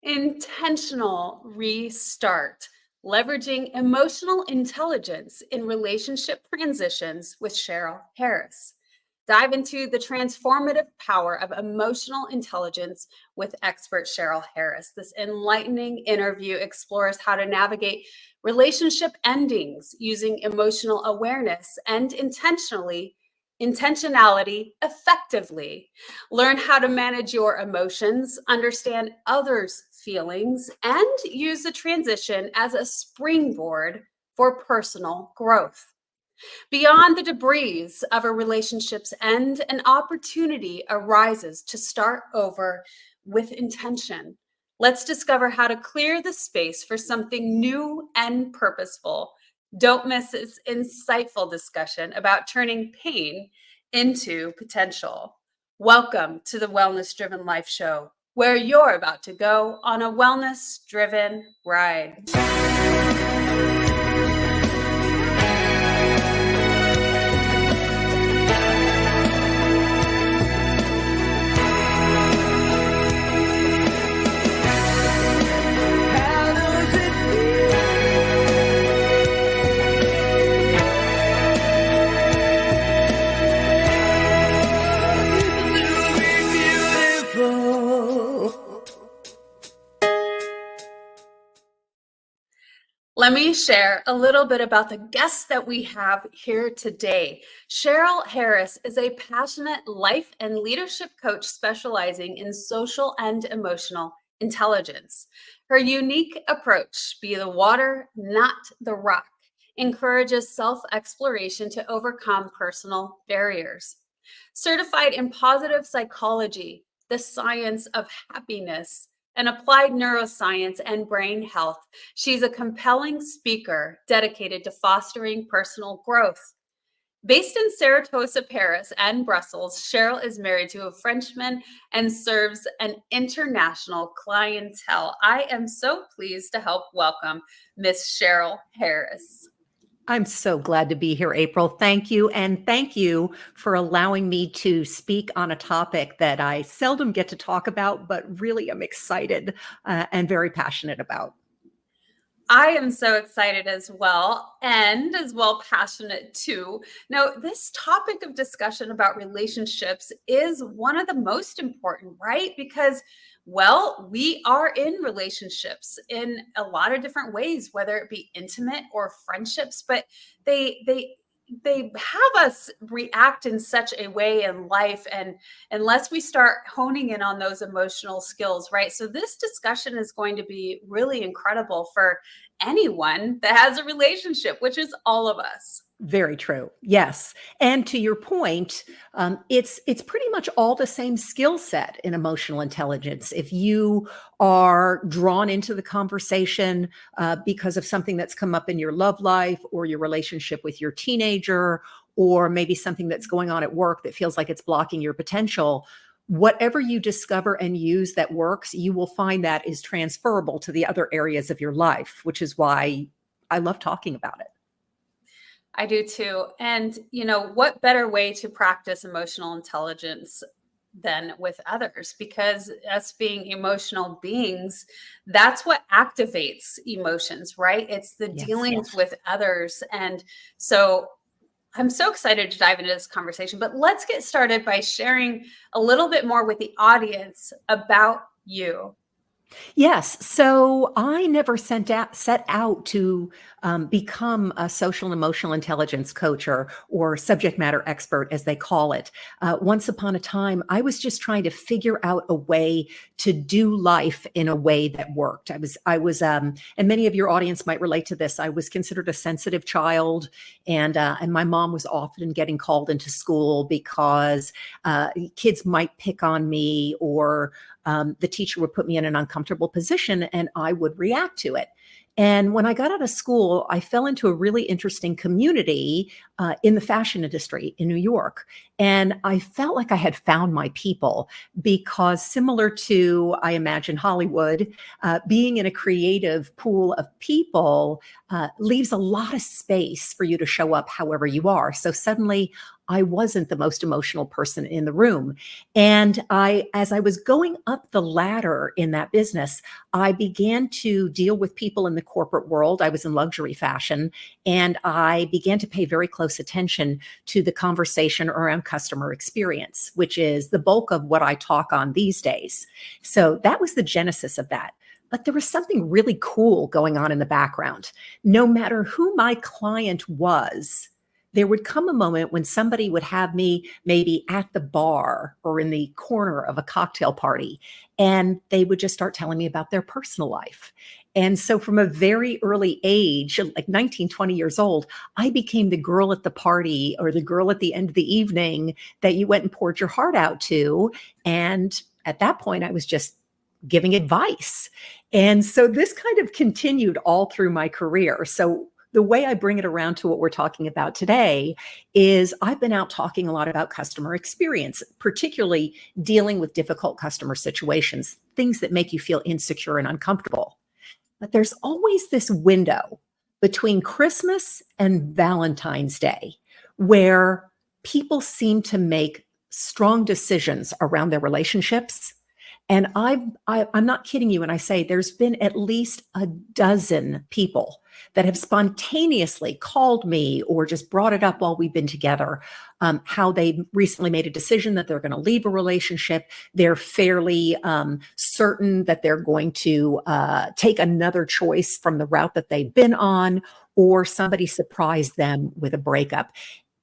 Intentional restart, leveraging emotional intelligence in relationship transitions with Sherril Harris. Dive into the transformative power of emotional intelligence with expert Sherril Harris. This enlightening interview explores how to navigate relationship endings using emotional awareness and intentionality effectively. Learn how to manage your emotions, understand others' feelings, and use the transition as a springboard for personal growth. Beyond the debris of a relationship's end, an opportunity arises to start over with intention. Let's discover how to clear the space for something new and purposeful. Don't miss this insightful discussion about turning pain into potential. Welcome to the Wellness Driven Life Show, where you're about to go on a wellness driven ride. Let me share a little bit about the guest that we have here today. Sherril Harris is a passionate life and leadership coach specializing in social and emotional intelligence. Her unique approach, be the water, not the rock, encourages self-exploration to overcome personal barriers. Certified in positive psychology, the science of happiness, and applied neuroscience and brain health, she's a compelling speaker dedicated to fostering personal growth. Based in Saratoga, Paris, and Brussels, Sherril is married to a Frenchman and serves an international clientele. I am so pleased to help welcome Miss Sherril Harris. I'm so glad to be here, April. Thank you. And thank you for allowing me to speak on a topic that I seldom get to talk about, but really am excited and very passionate about. I am so excited as well, and as well passionate too. Now, this topic of discussion about relationships is one of the most important, right? Because, well, we are in relationships in a lot of different ways, whether it be intimate or friendships, but they have us react in such a way in life, and unless we start honing in on those emotional skills, right? So this discussion is going to be really incredible for anyone that has a relationship, which is all of us. Very true. Yes. And to your point, it's pretty much all the same skill set in emotional intelligence. If you are drawn into the conversation because of something that's come up in your love life or your relationship with your teenager, or maybe something that's going on at work that feels like it's blocking your potential, whatever you discover and use that works, you will find that is transferable to the other areas of your life, which is why I love talking about it. I do too. And, what better way to practice emotional intelligence than with others? Because us being emotional beings, that's what activates emotions, right? It's the dealings with others. And so I'm so excited to dive into this conversation, but let's get started by sharing a little bit more with the audience about you. Yes. So I never set out to become a social and emotional intelligence coach or subject matter expert, as they call it. Once upon a time, I was just trying to figure out a way to do life in a way that worked. I was, and many of your audience might relate to this. I was considered a sensitive child, and my mom was often getting called into school because kids might pick on me, or the teacher would put me in an uncomfortable position and I would react to it. And when I got out of school, I fell into a really interesting community in the fashion industry in New York. And I felt like I had found my people, because similar to, I imagine, Hollywood, being in a creative pool of people leaves a lot of space for you to show up however you are. So suddenly I wasn't the most emotional person in the room. And as I was going up the ladder in that business, I began to deal with people in the corporate world. I was in luxury fashion, and I began to pay very close attention to the conversation around customer experience, which is the bulk of what I talk on these days. So that was the genesis of that. But there was something really cool going on in the background. No matter who my client was, there would come a moment when somebody would have me maybe at the bar or in the corner of a cocktail party, and they would just start telling me about their personal life. And so from a very early age, like 19, 20 years old, I became the girl at the party or the girl at the end of the evening that you went and poured your heart out to. And at that point, I was just giving advice. And so this kind of continued all through my career. So the way I bring it around to what we're talking about today is I've been out talking a lot about customer experience, particularly dealing with difficult customer situations, things that make you feel insecure and uncomfortable. But there's always this window between Christmas and Valentine's Day where people seem to make strong decisions around their relationships. And I'm not kidding you when I say there's been at least a dozen people that have spontaneously called me or just brought it up while we've been together, how they recently made a decision that they're going to leave a relationship. They're fairly certain that they're going to take another choice from the route that they've been on, or somebody surprised them with a breakup.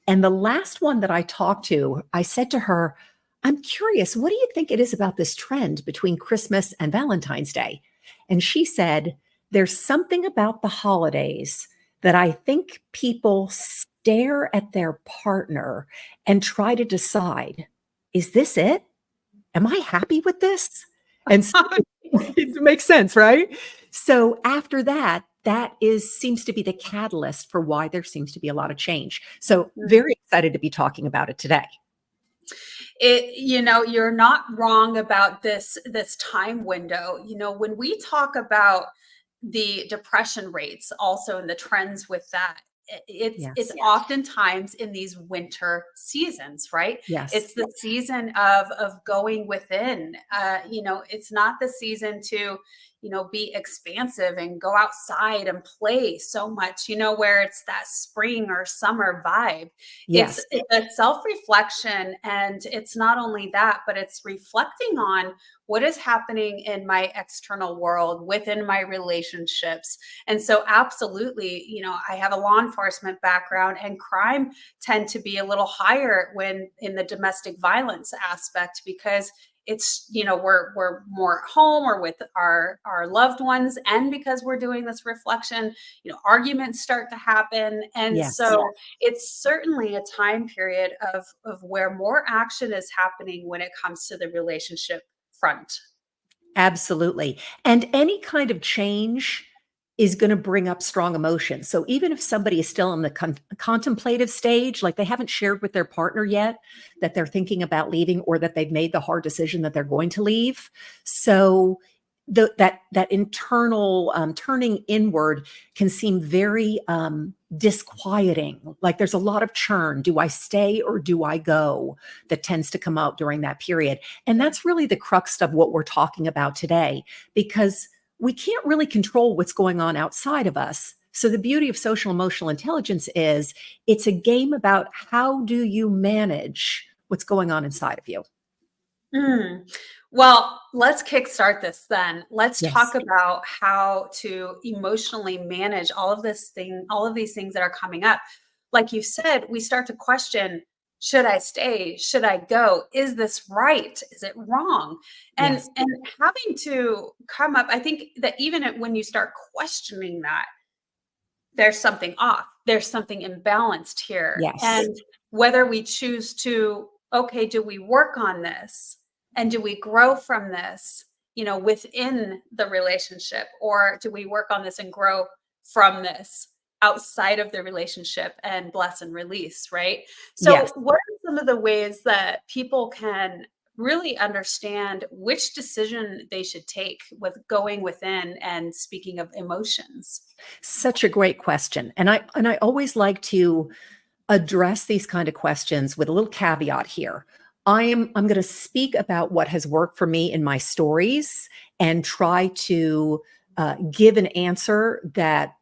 And the last one that I talked to, I said to her, I'm curious, what do you think it is about this trend between Christmas and Valentine's Day? And she said, there's something about the holidays that I think people stare at their partner and try to decide, is this it? Am I happy with this? And so it makes sense, right? So after that, seems to be the catalyst for why there seems to be a lot of change. So very excited to be talking about it today. You're not wrong about this time window. When we talk about the depression rates also and the trends with that, it's oftentimes in these winter seasons, right? Yes. It's the season of going within. It's not the season to be expansive and go outside and play so much, where it's that spring or summer vibe. Yes. It's a self-reflection, and it's not only that, but it's reflecting on what is happening in my external world, within my relationships. And so absolutely, I have a law enforcement background, and crime tend to be a little higher when in the domestic violence aspect, because it's, we're more at home or with our loved ones. And because we're doing this reflection, arguments start to happen. And so it's certainly a time period of where more action is happening when it comes to the relationship front. Absolutely. And any kind of change is going to bring up strong emotions. So even if somebody is still in the contemplative stage, like they haven't shared with their partner yet that they're thinking about leaving, or that they've made the hard decision that they're going to leave. So that internal turning inward can seem very disquieting. Like there's a lot of churn. Do I stay or do I go? That tends to come out during that period. And that's really the crux of what we're talking about today, because we can't really control what's going on outside of us. So the beauty of social emotional intelligence is it's a game about how do you manage what's going on inside of you. Well, let's kickstart this then. Let's talk about how to emotionally manage all of these things that are coming up. Like you said, we start to question, should I stay? Should I go? Is this right? Is it wrong? And having to come up, I think that even when you start questioning that, there's something off. There's something imbalanced here. And whether we choose to, okay, do we work on this? And do we grow from this, within the relationship? Or do we work on this and grow from this outside of the relationship and bless and release, right? So what are some of the ways that people can really understand which decision they should take with going within and speaking of emotions? Such a great question. And I always like to address these kind of questions with a little caveat here. I'm going to speak about what has worked for me in my stories and try to give an answer that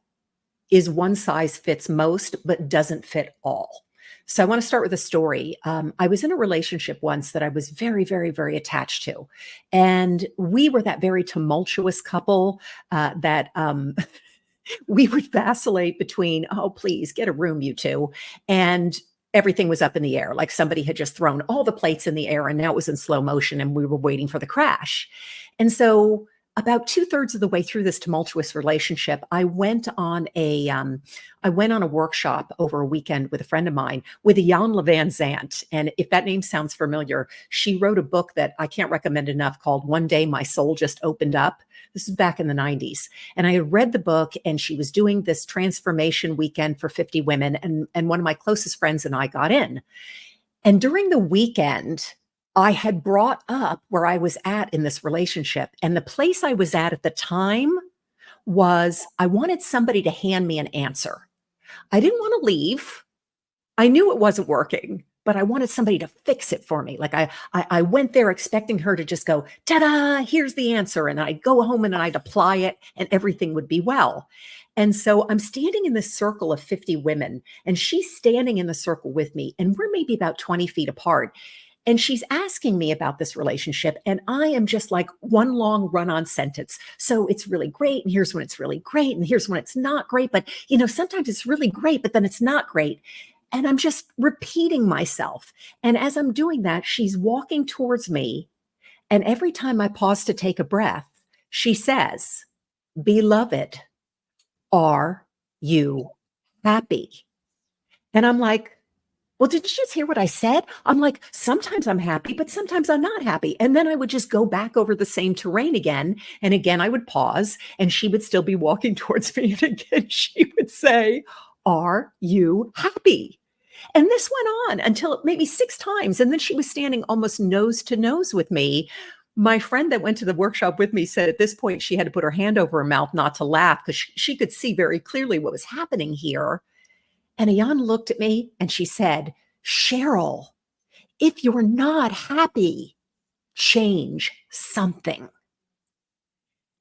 is one size fits most, but doesn't fit all. So I want to start with a story. I was in a relationship once that I was very, very, very attached to. And we were that very tumultuous couple that we would vacillate between, oh, please get a room, you two. And everything was up in the air. Like somebody had just thrown all the plates in the air and now it was in slow motion and we were waiting for the crash. And so about 2/3 of the way through this tumultuous relationship, I went on a workshop over a weekend with a friend of mine with a Jan Van Zant. And if that name sounds familiar, she wrote a book that I can't recommend enough called One Day My Soul Just Opened Up. This is back in the 90s. And I had read the book and she was doing this transformation weekend for 50 women. And one of my closest friends and I got in. And during the weekend, I had brought up where I was at in this relationship. And the place I was at the time was I wanted somebody to hand me an answer. I didn't want to leave. I knew it wasn't working, but I wanted somebody to fix it for me. Like I went there expecting her to just go, ta-da, here's the answer. And I'd go home and I'd apply it and everything would be well. And so I'm standing in this circle of 50 women and she's standing in the circle with me and we're maybe about 20 feet apart. And she's asking me about this relationship. And I am just like one long run-on sentence. So it's really great. And here's when it's really great. And here's when it's not great. But, sometimes it's really great, but then it's not great. And I'm just repeating myself. And as I'm doing that, she's walking towards me. And every time I pause to take a breath, she says, "Beloved, are you happy?" And I'm like, well, did you just hear what I said? I'm like, sometimes I'm happy, but sometimes I'm not happy. And then I would just go back over the same terrain again. And again, I would pause and she would still be walking towards me. And again, she would say, "Are you happy?" And this went on until maybe 6 times. And then she was standing almost nose to nose with me. My friend that went to the workshop with me said at this point, she had to put her hand over her mouth not to laugh because she could see very clearly what was happening here. And Ayan looked at me and she said, "Sherril, if you're not happy, change something."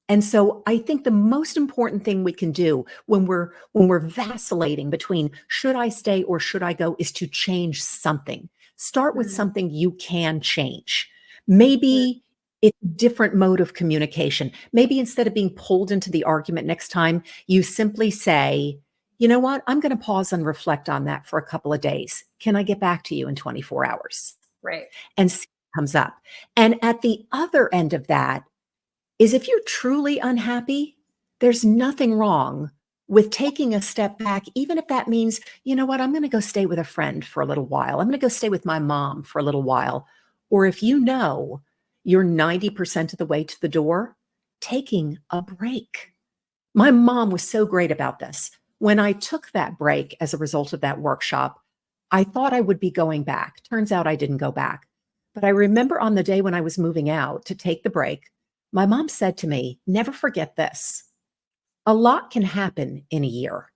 And so I think the most important thing we can do when we're vacillating between should I stay or should I go is to change something. Start with something you can change. Maybe it's a different mode of communication. Maybe instead of being pulled into the argument next time, you simply say, "You know what? I'm going to pause and reflect on that for a couple of days. Can I get back to you in 24 hours?" Right. And see what comes up. And at the other end of that is if you're truly unhappy, there's nothing wrong with taking a step back, even if that means, you know what, I'm going to go stay with a friend for a little while. I'm going to go stay with my mom for a little while. Or if you're 90% of the way to the door, taking a break. My mom was so great about this. When I took that break as a result of that workshop, I thought I would be going back. Turns out I didn't go back. But I remember on the day when I was moving out to take the break, my mom said to me, "Never forget this. A lot can happen in a year."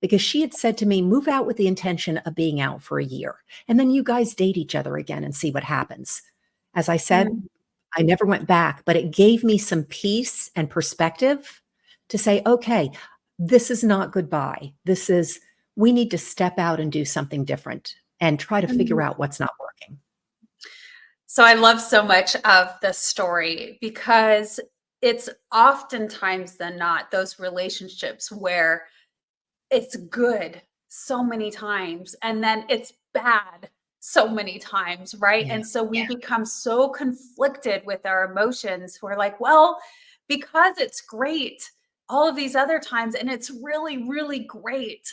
Because she had said to me, "Move out with the intention of being out for a year. And then you guys date each other again and see what happens." As I said, I never went back, but it gave me some peace and perspective to say, okay, this is not goodbye. We need to step out and do something different and try to figure out what's not working. So I love so much of the story because it's oftentimes than not those relationships where it's good so many times and then it's bad so many times, right? Yeah. And so we become so conflicted with our emotions. We're like, well, because it's great all of these other times and it's really, really great,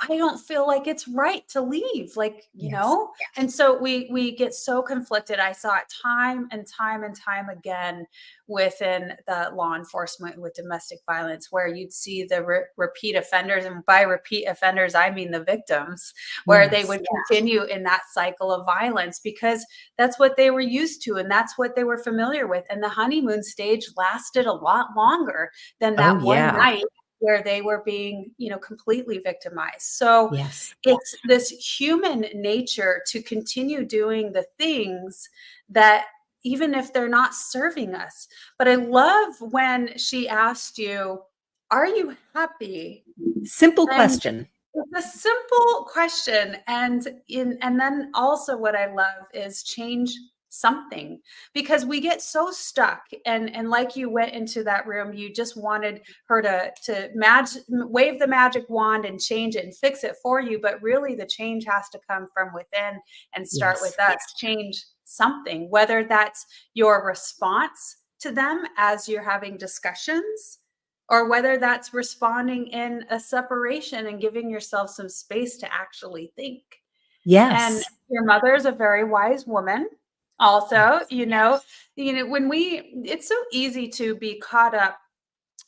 I don't feel like it's right to leave, Yes. And so we get so conflicted. I saw it time and time and time again within the law enforcement with domestic violence, where you'd see the repeat offenders, and by repeat offenders, I mean the victims, where they Yes. would continue in that cycle of violence because that's what they were used to and that's what they were familiar with. And the honeymoon stage lasted a lot longer than Oh, that one yeah. night where they were being, completely victimized. So Yes. it's this human nature to continue doing the things that, even if they're not serving us. But I love when she asked you, are you happy? Simple And question. it's a simple question. And then also what I love is change something, because we get so stuck, and like you went into that room, you just wanted her to wave the magic wand and change it and fix it for you. But really the change has to come from within and start with Yes. us. Change something, whether that's your response to them as you're having discussions, or whether that's responding in a separation and giving yourself some space to actually think. And Yes. your mother is a very wise woman. Also, Yes. when it's so easy to be caught up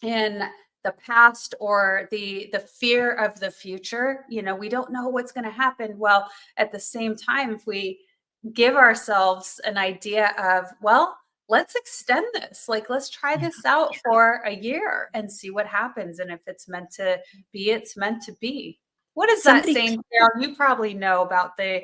in the past or the fear of the future. We don't know what's going to happen. Well, at the same time, if we give ourselves an idea of, well, let's extend this, like, let's try Yeah. this out for a year and see what happens. And if it's meant to be, it's meant to be. What is that Somebody saying, Carol? You probably know about the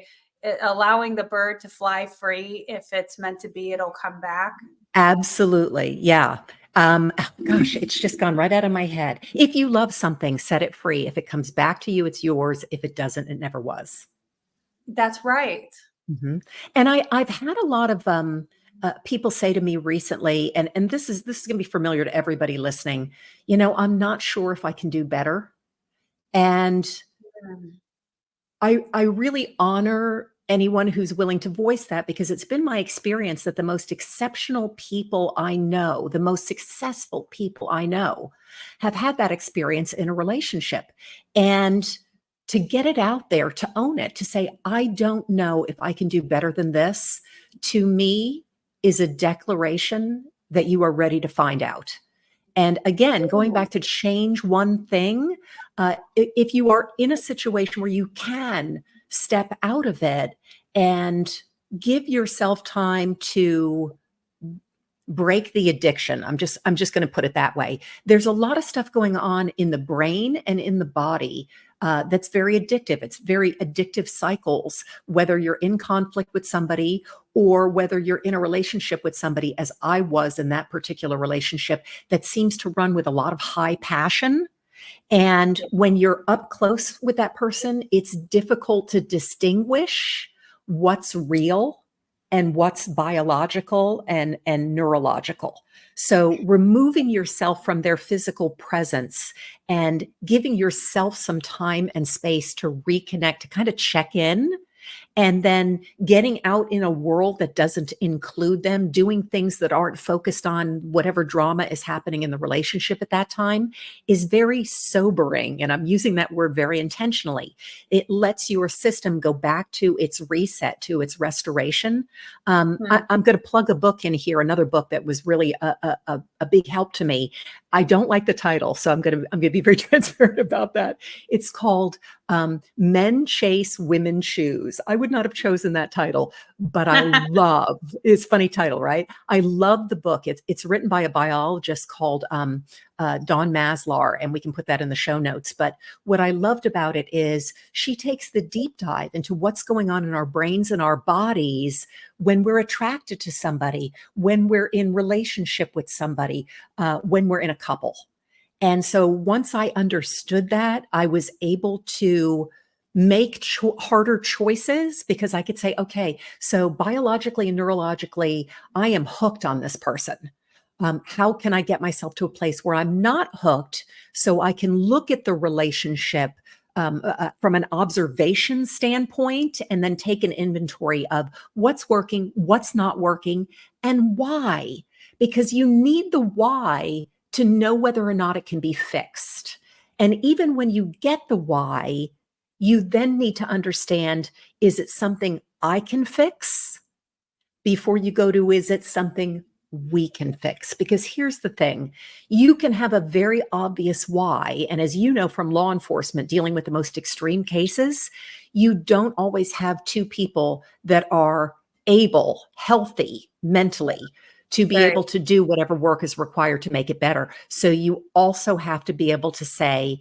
allowing the bird to fly free. If it's meant to be, it'll come back. Absolutely. Yeah. Oh, gosh, it's just gone right out of my head. If you love something, set it free. If it comes back to you, it's yours. If it doesn't, it never was. That's right. Mhm. And I've had a lot of people say to me recently, and this is going to be familiar to everybody listening. I'm not sure if I can do better, and Mm. I really honor anyone who's willing to voice that, because it's been my experience that the most exceptional people I know, the most successful people I know, have had that experience in a relationship. And to get it out there, to own it, to say, I don't know if I can do better than this, to me is a declaration that you are ready to find out. And again, going back to change one thing, if you are in a situation where you can step out of it and give yourself time to break the addiction. I'm just going to put it that way. There's a lot of stuff going on in the brain and in the body that's very addictive. It's very addictive cycles, whether you're in conflict with somebody or whether you're in a relationship with somebody, as I was in that particular relationship, that seems to run with a lot of high passion. And when you're up close with that person, it's difficult to distinguish what's real and what's biological and neurological. So removing yourself from their physical presence and giving yourself some time and space to reconnect, to kind of check in, and then getting out in a world that doesn't include them, doing things that aren't focused on whatever drama is happening in the relationship at that time, is very sobering. And I'm using that word very intentionally. It lets your system go back to its reset, to its restoration. I'm going to plug a book in here, another book that was really a big help to me. I don't like the title, so I'm going to be very transparent about that. It's called Men Chase, Women Choose. I would not have chosen that title, but I love, it's a funny title, right? I love the book. It's written by a biologist called Dawn Maslar, and we can put that in the show notes. But what I loved about it is she takes the deep dive into what's going on in our brains and our bodies when we're attracted to somebody, when we're in relationship with somebody, when we're in a couple. And so once I understood that, I was able to make harder choices, because I could say, okay, so biologically and neurologically, I am hooked on this person. How can I get myself to a place where I'm not hooked, so I can look at the relationship from an observation standpoint, and then take an inventory of what's working, what's not working, and why? Because you need the why to know whether or not it can be fixed. And even when you get the why, you then need to understand, is it something I can fix? Before you go to, is it something we can fix? Because here's the thing, you can have a very obvious why. And as you know from law enforcement, dealing with the most extreme cases, you don't always have two people that are able, healthy mentally, to be Very. able to do whatever work is required to make it better. So you also have to be able to say,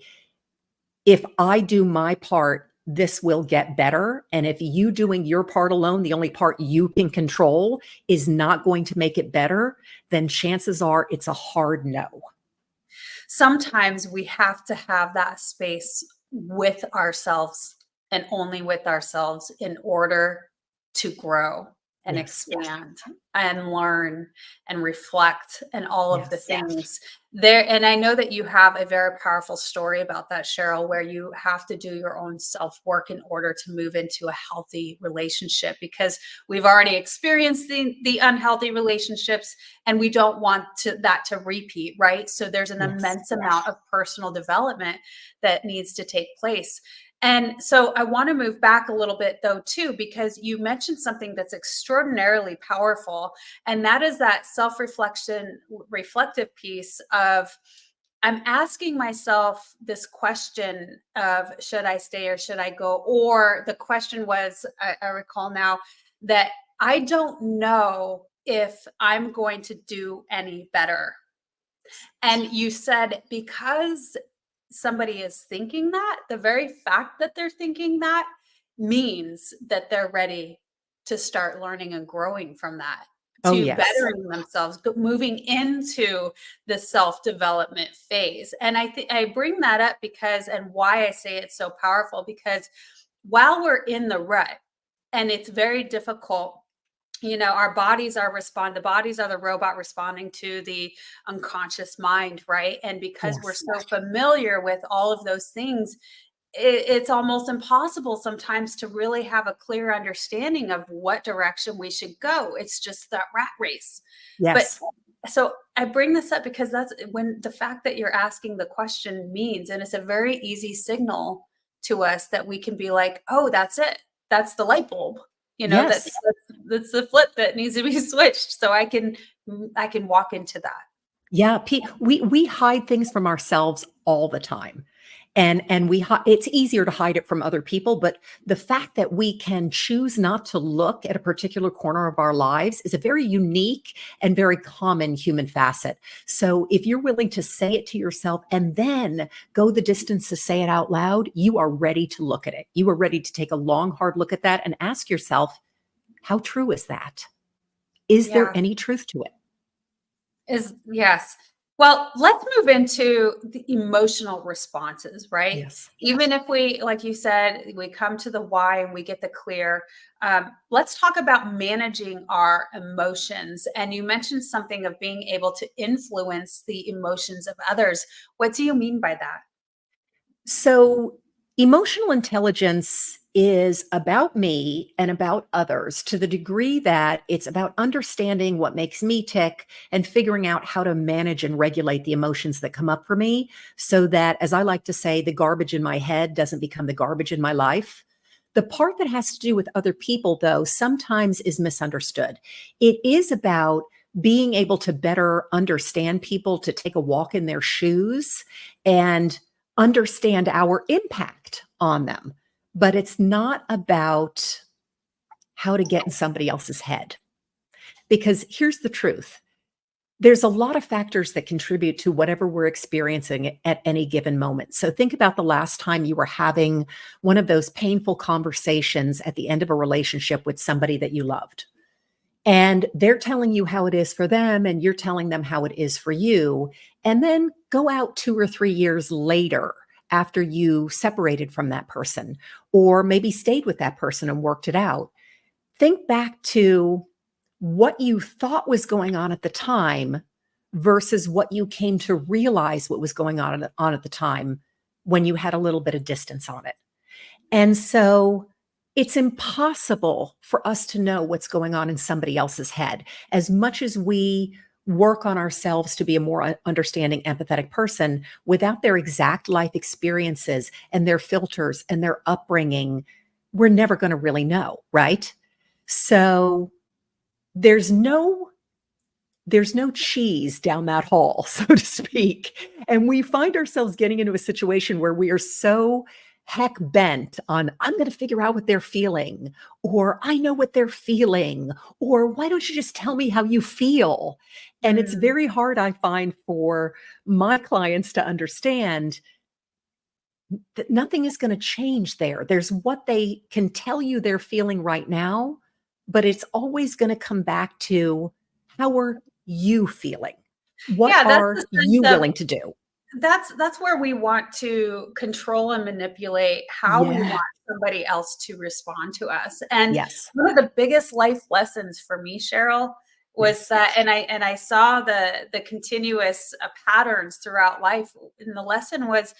if I do my part, this will get better. And if you doing your part alone, the only part you can control, is not going to make it better, then chances are it's a hard no. Sometimes we have to have that space with ourselves and only with ourselves in order to grow and Yes. expand and learn and reflect and all of the Yes. things there. And I know that you have a very powerful story about that, Sherril, where you have to do your own self work in order to move into a healthy relationship, because we've already experienced the unhealthy relationships and we don't want that to repeat, right? So there's an immense amount of personal development that needs to take place. And so I want to move back a little bit though, too, because you mentioned something that's extraordinarily powerful. And that is that reflective piece of, I'm asking myself this question of, should I stay or should I go? Or the question was, I recall now, that I don't know if I'm going to do any better. And you said, because somebody is thinking that, the very fact that they're thinking that means that they're ready to start learning and growing from that, Oh, to yes. bettering themselves, moving into the self-development phase. And I bring that up because, and why I say it's so powerful, because while we're in the rut and it's very difficult, our bodies are the bodies are the robot responding to the unconscious mind, right? And because we're so familiar with all of those things, it's almost impossible sometimes to really have a clear understanding of what direction we should go. It's just that rat race. Yes. But so I bring this up because that's when the fact that you're asking the question means, and it's a very easy signal to us that we can be like, oh, that's it. That's the light bulb. Yes. That's the flip that needs to be switched. So I can walk into that. Yeah, we hide things from ourselves all the time. And it's easier to hide it from other people, but the fact that we can choose not to look at a particular corner of our lives is a very unique and very common human facet. So if you're willing to say it to yourself and then go the distance to say it out loud, you are ready to look at it. You are ready to take a long, hard look at that and ask yourself, how true is that? Is there any truth to it? Yes. Well, let's move into the emotional responses, right? Yes. Even if we, like you said, we come to the why and we get the clear. Let's talk about managing our emotions. And you mentioned something of being able to influence the emotions of others. What do you mean by that? So, emotional intelligence is about me and about others to the degree that it's about understanding what makes me tick and figuring out how to manage and regulate the emotions that come up for me so that, as I like to say, the garbage in my head doesn't become the garbage in my life. The part that has to do with other people, though, sometimes is misunderstood. It is about being able to better understand people, to take a walk in their shoes and understand our impact on them. But it's not about how to get in somebody else's head. Because here's the truth. There's a lot of factors that contribute to whatever we're experiencing at any given moment. So think about the last time you were having one of those painful conversations at the end of a relationship with somebody that you loved. And they're telling you how it is for them, and you're telling them how it is for you. And then go out 2 or 3 years later after you separated from that person, or maybe stayed with that person and worked it out. Think back to what you thought was going on at the time versus what you came to realize what was going on at the time when you had a little bit of distance on it. And so it's impossible for us to know what's going on in somebody else's head. As much as we work on ourselves to be a more understanding, empathetic person, without their exact life experiences and their filters and their upbringing, we're never going to really know, right? So there's no cheese down that hall, so to speak. And we find ourselves getting into a situation where we are so heck bent on, I'm going to figure out what they're feeling, or I know what they're feeling, or why don't you just tell me how you feel? And it's Mm. very hard, I find, for my clients to understand that nothing is going to change there. There's what they can tell you they're feeling right now, but it's always going to come back to, how are you feeling? What Yeah, that's are the sense you of willing to do? that's where we want to control and manipulate how we Yeah. want somebody else to respond to us. And Yes. one of the biggest life lessons for me, Cheryl, was Yes. that, and I saw the continuous patterns throughout life. And the lesson was,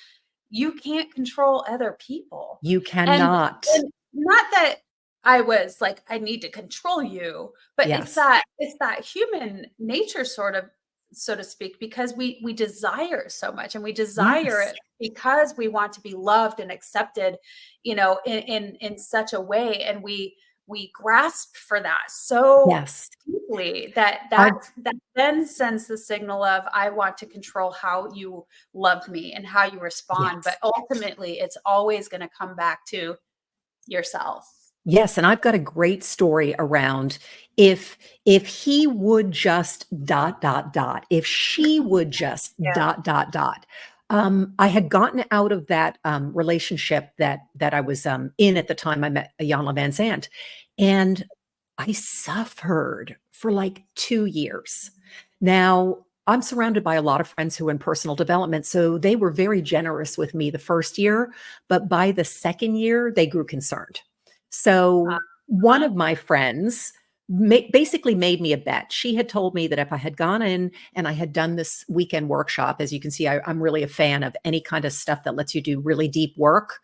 you can't control other people. You And, cannot. and not that I was like, I need to control you, but Yes. it's that human nature sort of, so to speak, because we desire so much, and we desire Yes. it because we want to be loved and accepted, in such a way. And we grasp for that so Yes. deeply that I that then sends the signal of, I want to control how you love me and how you respond. But yes. ultimately, it's always going to come back to yourself. Yes, and I've got a great story around, if he would just dot dot dot, if she would just Yeah. dot dot dot. I had gotten out of that relationship that I was in at the time I met Ayanna Van Zant, and I suffered for like 2 years. Now, I'm surrounded by a lot of friends who are in personal development, so they were very generous with me the first year, but by the second year, they grew concerned. So one Uh-huh. of my friends basically made me a bet. She had told me that if I had gone in and I had done this weekend workshop, as you can see, I'm really a fan of any kind of stuff that lets you do really deep work.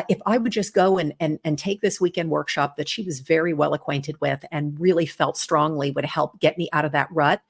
If I would just go and take this weekend workshop that she was very well acquainted with and really felt strongly would help get me out of that rut,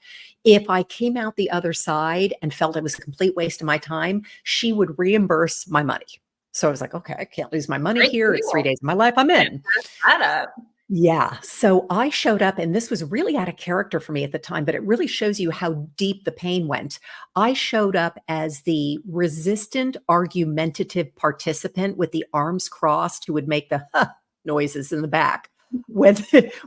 if I came out the other side and felt it was a complete waste of my time, she would reimburse my money. So I was like, okay, I can't lose my money Great here. It's 3 deal. days of my life. I'm Can't in. pass that up. Yeah. So I showed up, and this was really out of character for me at the time, but it really shows you how deep the pain went. I showed up as the resistant, argumentative participant with the arms crossed who would make the huh noises in the back. When,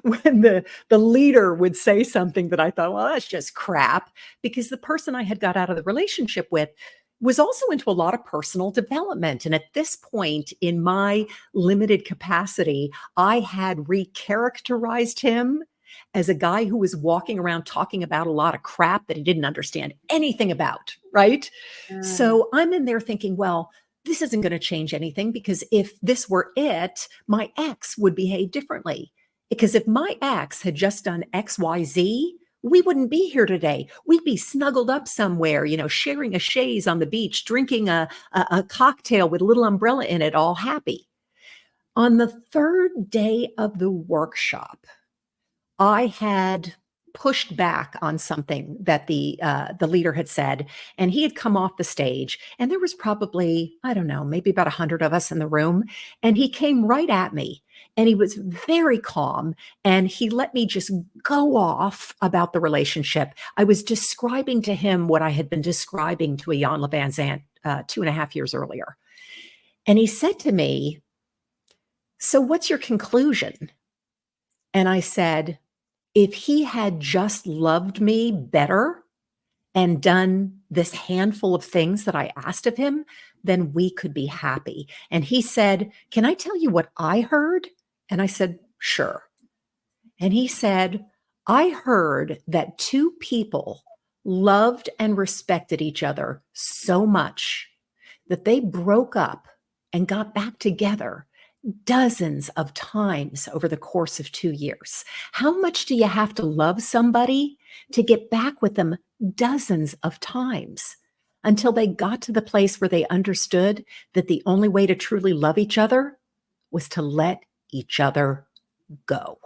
when the leader would say something that I thought, well, that's just crap, because the person I had got out of the relationship with was also into a lot of personal development. And at this point in my limited capacity, I had recharacterized him as a guy who was walking around talking about a lot of crap that he didn't understand anything about, right? Mm. So I'm in there thinking, well, this isn't going to change anything, because if this were it, my ex would behave differently. Because if my ex had just done XYZ, we wouldn't be here today. We'd be snuggled up somewhere, sharing a chaise on the beach, drinking a cocktail with a little umbrella in it, all happy. On the third day of the workshop, I had pushed back on something that the leader had said, and he had come off the stage, and there was probably, I don't know, maybe about 100 of us in the room, and he came right at me, and he was very calm, and he let me just go off about the relationship. I was describing to him what I had been describing to Ayanna Van Zant 2.5 years earlier, and he said to me, "So what's your conclusion?" And I said, if he had just loved me better and done this handful of things that I asked of him, then we could be happy. And he said, can I tell you what I heard? And I said, sure. And he said, I heard that two people loved and respected each other so much that they broke up and got back together dozens of times over the course of 2 years. How much do you have to love somebody to get back with them dozens of times until they got to the place where they understood that the only way to truly love each other was to let each other go?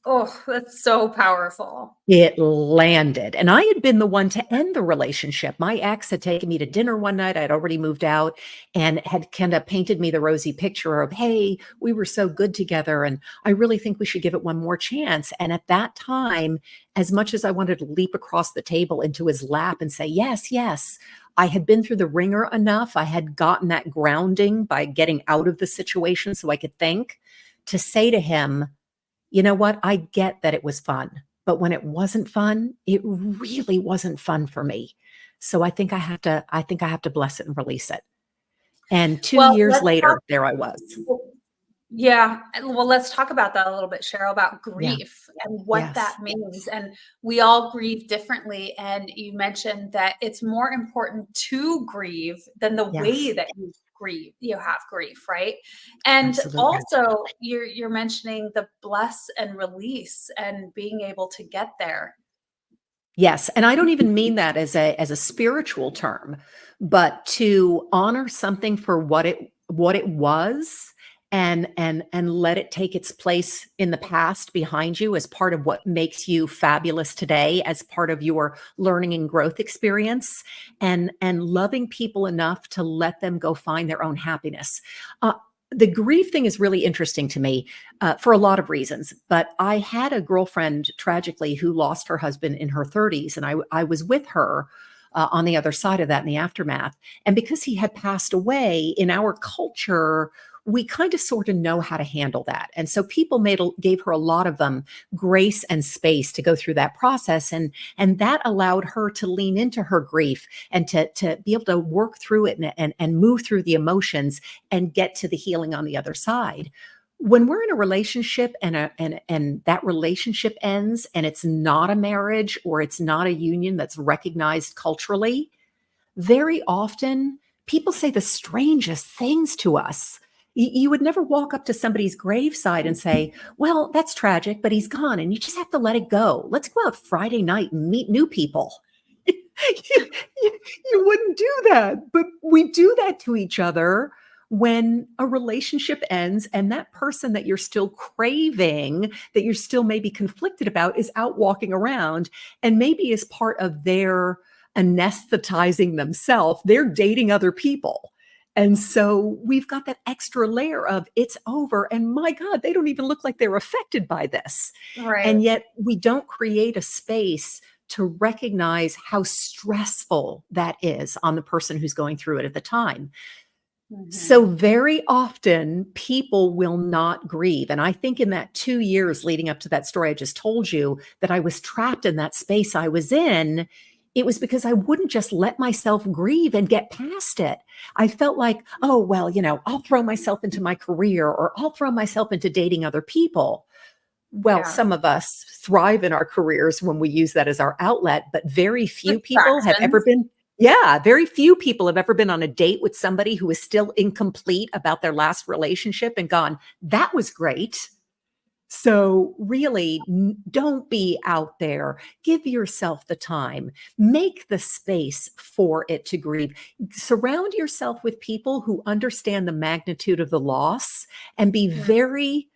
Oh, that's so powerful. It landed. And I had been the one to end the relationship. My ex had taken me to dinner one night. I'd already moved out, and had kind of painted me the rosy picture of, hey, we were so good together, and I really think we should give it one more chance. And at that time, as much as I wanted to leap across the table into his lap and say, yes, yes, I had been through the ringer enough. I had gotten that grounding by getting out of the situation so I could think, to say to him, you know what? I get that it was fun, but when it wasn't fun, it really wasn't fun for me. So I think I have to bless it and release it. And 2 Well, years let's talk. later, there I was. Yeah. Well, let's talk about that a little bit, Sherril, about Yeah. grief and what Yes. that means. And we all grieve differently. And you mentioned that it's more important to grieve than the way Yes. that you have grief, right? And Absolutely. also you're mentioning the bless and release and being able to get there. Yes, and I don't even mean that as a spiritual term, but to honor something for what it was, and let it take its place in the past behind you as part of what makes you fabulous today, as part of your learning and growth experience, and loving people enough to let them go find their own happiness. Uh, the grief thing is really interesting to me, for a lot of reasons. But I had a girlfriend, tragically, who lost her husband in her 30s, and I was with her on the other side of that in the aftermath. And because he had passed away, in our culture, we kind of sort of know how to handle that. And so people gave her a lot of grace and space to go through that process, and that allowed her to lean into her grief and to be able to work through it and move through the emotions and get to the healing on the other side. When we're in a relationship and that relationship ends, and it's not a marriage or it's not a union that's recognized culturally, very often people say the strangest things to us. You would never walk up to somebody's graveside and say, well, that's tragic, but he's gone and you just have to let it go. Let's go out Friday night and meet new people. You wouldn't do that, but we do that to each other when a relationship ends and that person that you're still craving, that you're still maybe conflicted about, is out walking around, and maybe as part of their anesthetizing themselves, they're dating other people. And so we've got that extra layer of it's over. And my God, they don't even look like they're affected by this. Right. And yet we don't create a space to recognize how stressful that is on the person who's going through it at the time. So Mhm. very often people will not grieve. And I think in that 2 years leading up to that story I just told you, that I was trapped in that space I was in, it was because I wouldn't just let myself grieve and get past it. I felt like, oh, well, I'll throw myself into my career, or I'll throw myself into dating other people. Well, Yeah. some of us thrive in our careers when we use that as our outlet, but very few people have ever Distractions. been. Yeah, very few people have ever been on a date with somebody who is still incomplete about their last relationship and gone, that was great. So really, don't be out there. Give yourself the time. Make the space for it to grieve. Surround yourself with people who understand the magnitude of the loss, and be Mm. very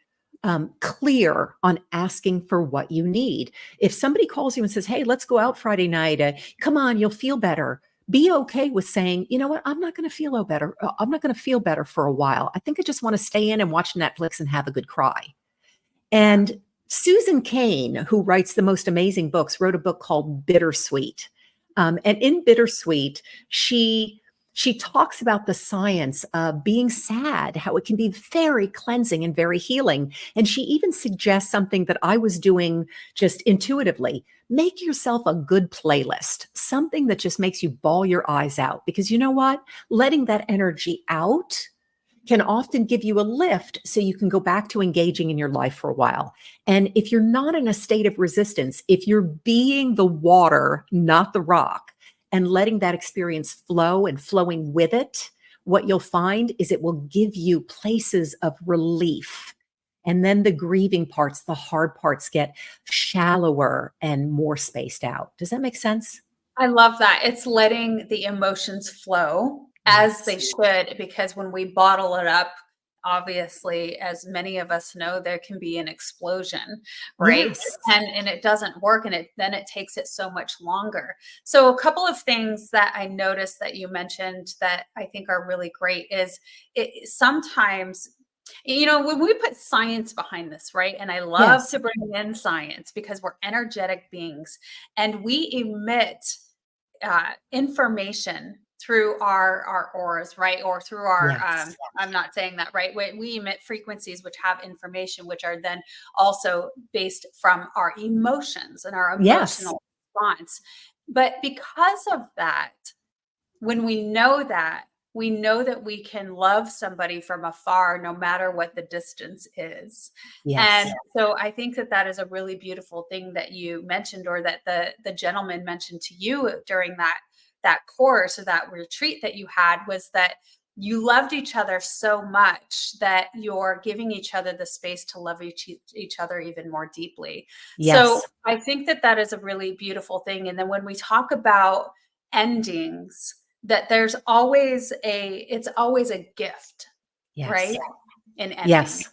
clear on asking for what you need. If somebody calls you and says, hey, let's go out Friday night, come on, you'll feel better. Be okay with saying, you know what, I'm not going to feel better. I'm not going to feel better for a while. I think I just want to stay in and watch Netflix and have a good cry. Yeah. And Susan Cain, who writes the most amazing books, wrote a book called Bittersweet. And in Bittersweet, she talks about the science of being sad, how it can be very cleansing and very healing. And she even suggests something that I was doing just intuitively. Make yourself a good playlist, something that just makes you bawl your eyes out. Because you know what? Letting that energy out can often give you a lift so you can go back to engaging in your life for a while. And if you're not in a state of resistance, if you're being the water, not the rock, and letting that experience flow and flowing with it, what you'll find is it will give you places of relief. And then the grieving parts, the hard parts, get shallower and more spaced out. Does that make sense? I love that. It's letting the emotions flow as they Yes. should, because when we bottle it up, obviously, as many of us know, there can be an explosion, right? Yes. And it doesn't work, and it takes it so much longer. So a couple of things that I noticed that you mentioned that I think are really great is it sometimes, when we put science behind this, right? And I love Yes. to bring in science because we're energetic beings and we emit information through our auras, right? Or through our, Yes. I'm not saying that right. We emit frequencies which have information, which are then also based from our emotions and our Yes. emotional response. But because of that, when we know that we can love somebody from afar, no matter what the distance is. And Yes. so I think that that is a really beautiful thing that you mentioned, or that the gentleman mentioned to you during that course or that retreat that you had, was that you loved each other so much that you're giving each other the space to love each other even more deeply. So Yes. I think that that is a really beautiful thing. And then when we talk about endings, that it's always a gift, right? Yes. In ending. Yes.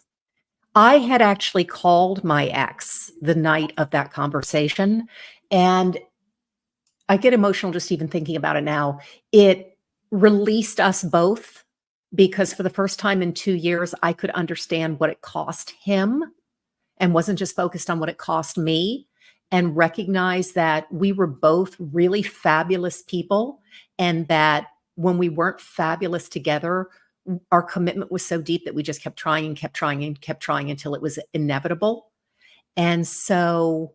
I had actually called my ex the night of that conversation, and I get emotional just even thinking about it now. It released us both because for the first time in 2 years, I could understand what it cost him and wasn't just focused on what it cost me, and recognize that we were both really fabulous people, and that when we weren't fabulous together, our commitment was so deep that we just kept trying and kept trying and kept trying until it was inevitable. And so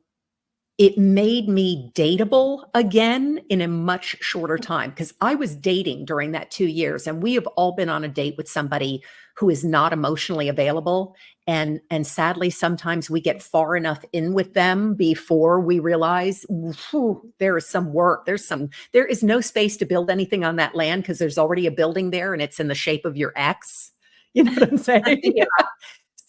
it made me dateable again in a much shorter time, because I was dating during that 2 years, and we have all been on a date with somebody who is not emotionally available. And sadly, sometimes we get far enough in with them before we realize, "Whew, there is some work. There is no space to build anything on that land because there's already a building there and it's in the shape of your ex." You know what I'm saying? Yeah.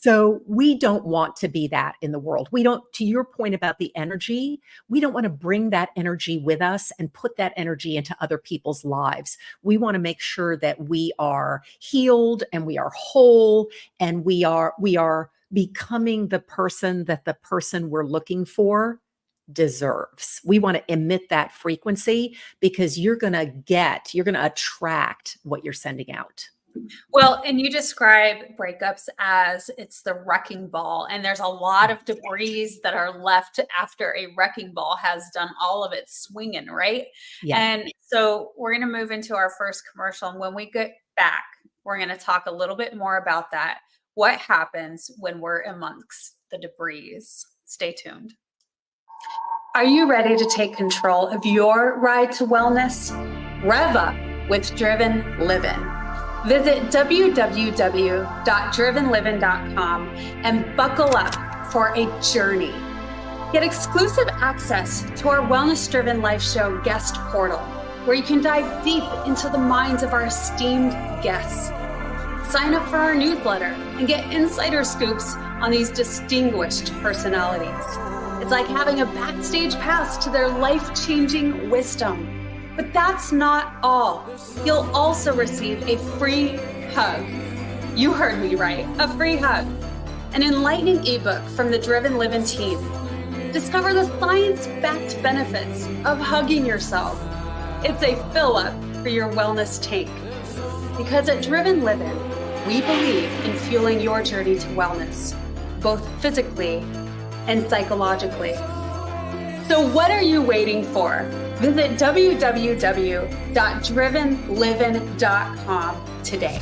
So we don't want to be that in the world. We don't, to your point about the energy, we don't want to bring that energy with us and put that energy into other people's lives. We want to make sure that we are healed and we are whole, and we are becoming the person that the person we're looking for deserves. We want to emit that frequency, because you're going to attract what you're sending out. Well, and you describe breakups as it's the wrecking ball, and there's a lot of debris that are left after a wrecking ball has done all of its swinging, right? Yeah. And so we're going to move into our first commercial. And when we get back, we're going to talk a little bit more about that. What happens when we're amongst the debris? Stay tuned. Are you ready to take control of your ride to wellness? Rev up with Driven Living. Visit www.drivenliving.com and buckle up for a journey. Get exclusive access to our Wellness Driven Life Show guest portal, where you can dive deep into the minds of our esteemed guests. Sign up for our newsletter and get insider scoops on these distinguished personalities. It's like having a backstage pass to their life-changing wisdom. But that's not all. You'll also receive a free hug. You heard me right, a free hug. An enlightening ebook from the Driven Living team. Discover the science-backed benefits of hugging yourself. It's a fill-up for your wellness tank. Because at Driven Living, we believe in fueling your journey to wellness, both physically and psychologically. So what are you waiting for? Visit www.drivenliving.com today.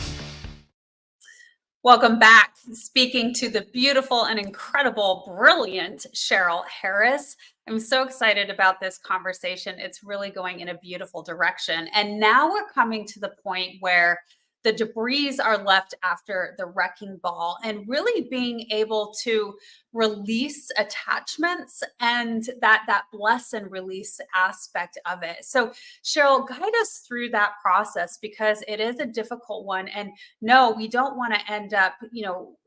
Welcome back. Speaking to the beautiful and incredible, brilliant Sherril Harris. I'm so excited about this conversation. It's really going in a beautiful direction. And now we're coming to the point where the debris are left after the wrecking ball, and really being able to release attachments and that bless and release aspect of it. So Sherril, guide us through that process, because it is a difficult one. And no, we don't want to end up,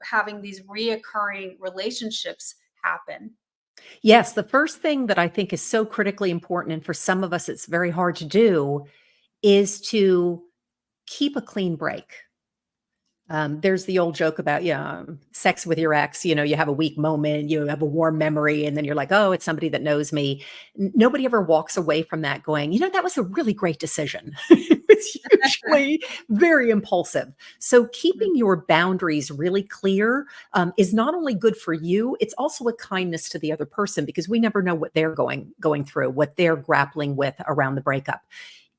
having these reoccurring relationships happen. Yes, the first thing that I think is so critically important, and for some of us it's very hard to do, is to keep a clean break. There's the old joke about, sex with your ex. You have a weak moment, you have a warm memory, and then you're like, oh, it's somebody that knows me. Nobody ever walks away from that going, that was a really great decision. It's usually very impulsive. So keeping your boundaries really clear is not only good for you, it's also a kindness to the other person, because we never know what they're going through, what they're grappling with around the breakup.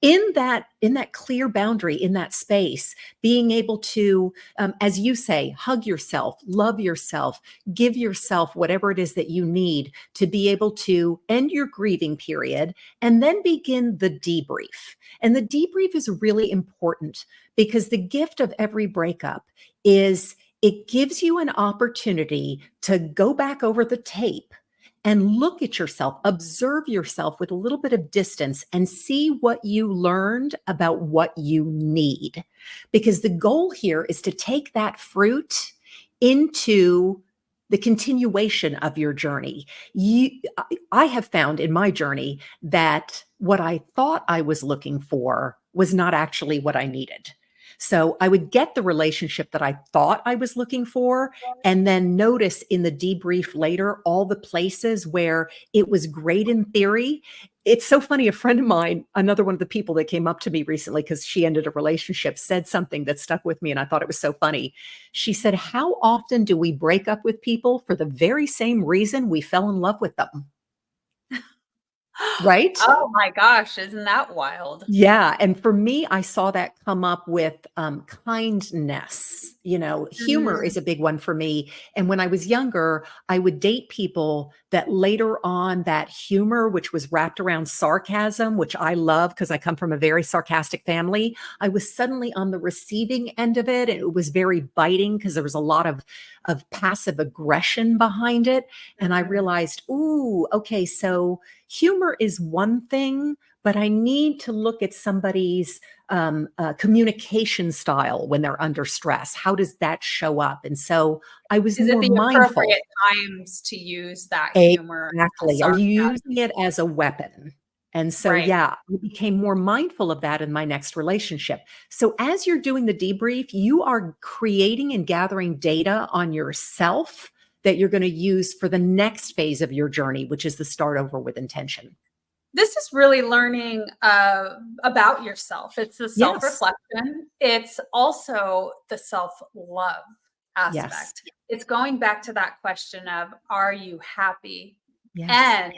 In that clear boundary, in that space, being able to, as you say, hug yourself, love yourself, give yourself whatever it is that you need to be able to end your grieving period and then begin the debrief. And the debrief is really important because the gift of every breakup is it gives you an opportunity to go back over the tape and look at yourself, observe yourself with a little bit of distance and see what you learned about what you need. Because the goal here is to take that fruit into the continuation of your journey. I have found in my journey that what I thought I was looking for was not actually what I needed. So I would get the relationship that I thought I was looking for, and then notice in the debrief later all the places where it was great in theory. It's so funny. A friend of mine, another one of the people that came up to me recently because she ended a relationship, said something that stuck with me, and I thought it was so funny. She said, "How often do we break up with people for the very same reason we fell in love with them?" Right? Oh my gosh, isn't that wild? Yeah, and for me, I saw that come up with, kindness. Humor Mm. is a big one for me, and when I was younger, I would date people that later on that humor, which was wrapped around sarcasm, which I love because I come from a very sarcastic family, I was suddenly on the receiving end of it, and it was very biting because there was a lot of passive aggression behind it, and I Mm. realized, "Ooh, okay, so humor is one thing, but I need to look at somebody's communication style when they're under stress. How does that show up?" And so I was Is it more the mindful. appropriate times to use that humor and Exactly. Are you sarcasm? using it as a weapon? And so, Right. yeah, I became more mindful of that in my next relationship. So, as you're doing the debrief, you are creating and gathering data on yourself that you're going to use for the next phase of your journey, which is the start over with intention. This is really learning about yourself. It's the Yes. self-reflection. It's also the self-love Yes. aspect. It's going back to that question of, are you happy? Yes. And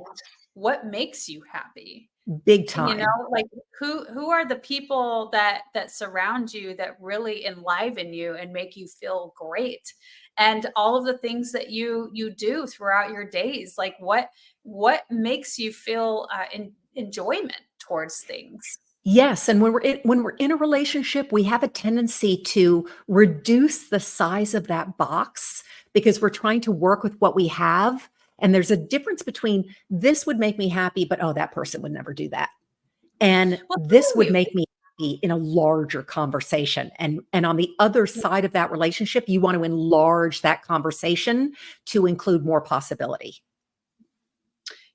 what makes you happy? Big You time. know, like who are the people that surround you that really enliven you and make you feel great? And all of the things that you do throughout your days, like what makes you feel enjoyment towards things? Yes, and when we're in a relationship, we have a tendency to reduce the size of that box because we're trying to work with what we have, and there's a difference between, "This would make me happy, but, oh, that person would never do that." And, Well, "This would totally. make me happy in a larger conversation." And on the other side of that relationship, you want to enlarge that conversation to include more possibility.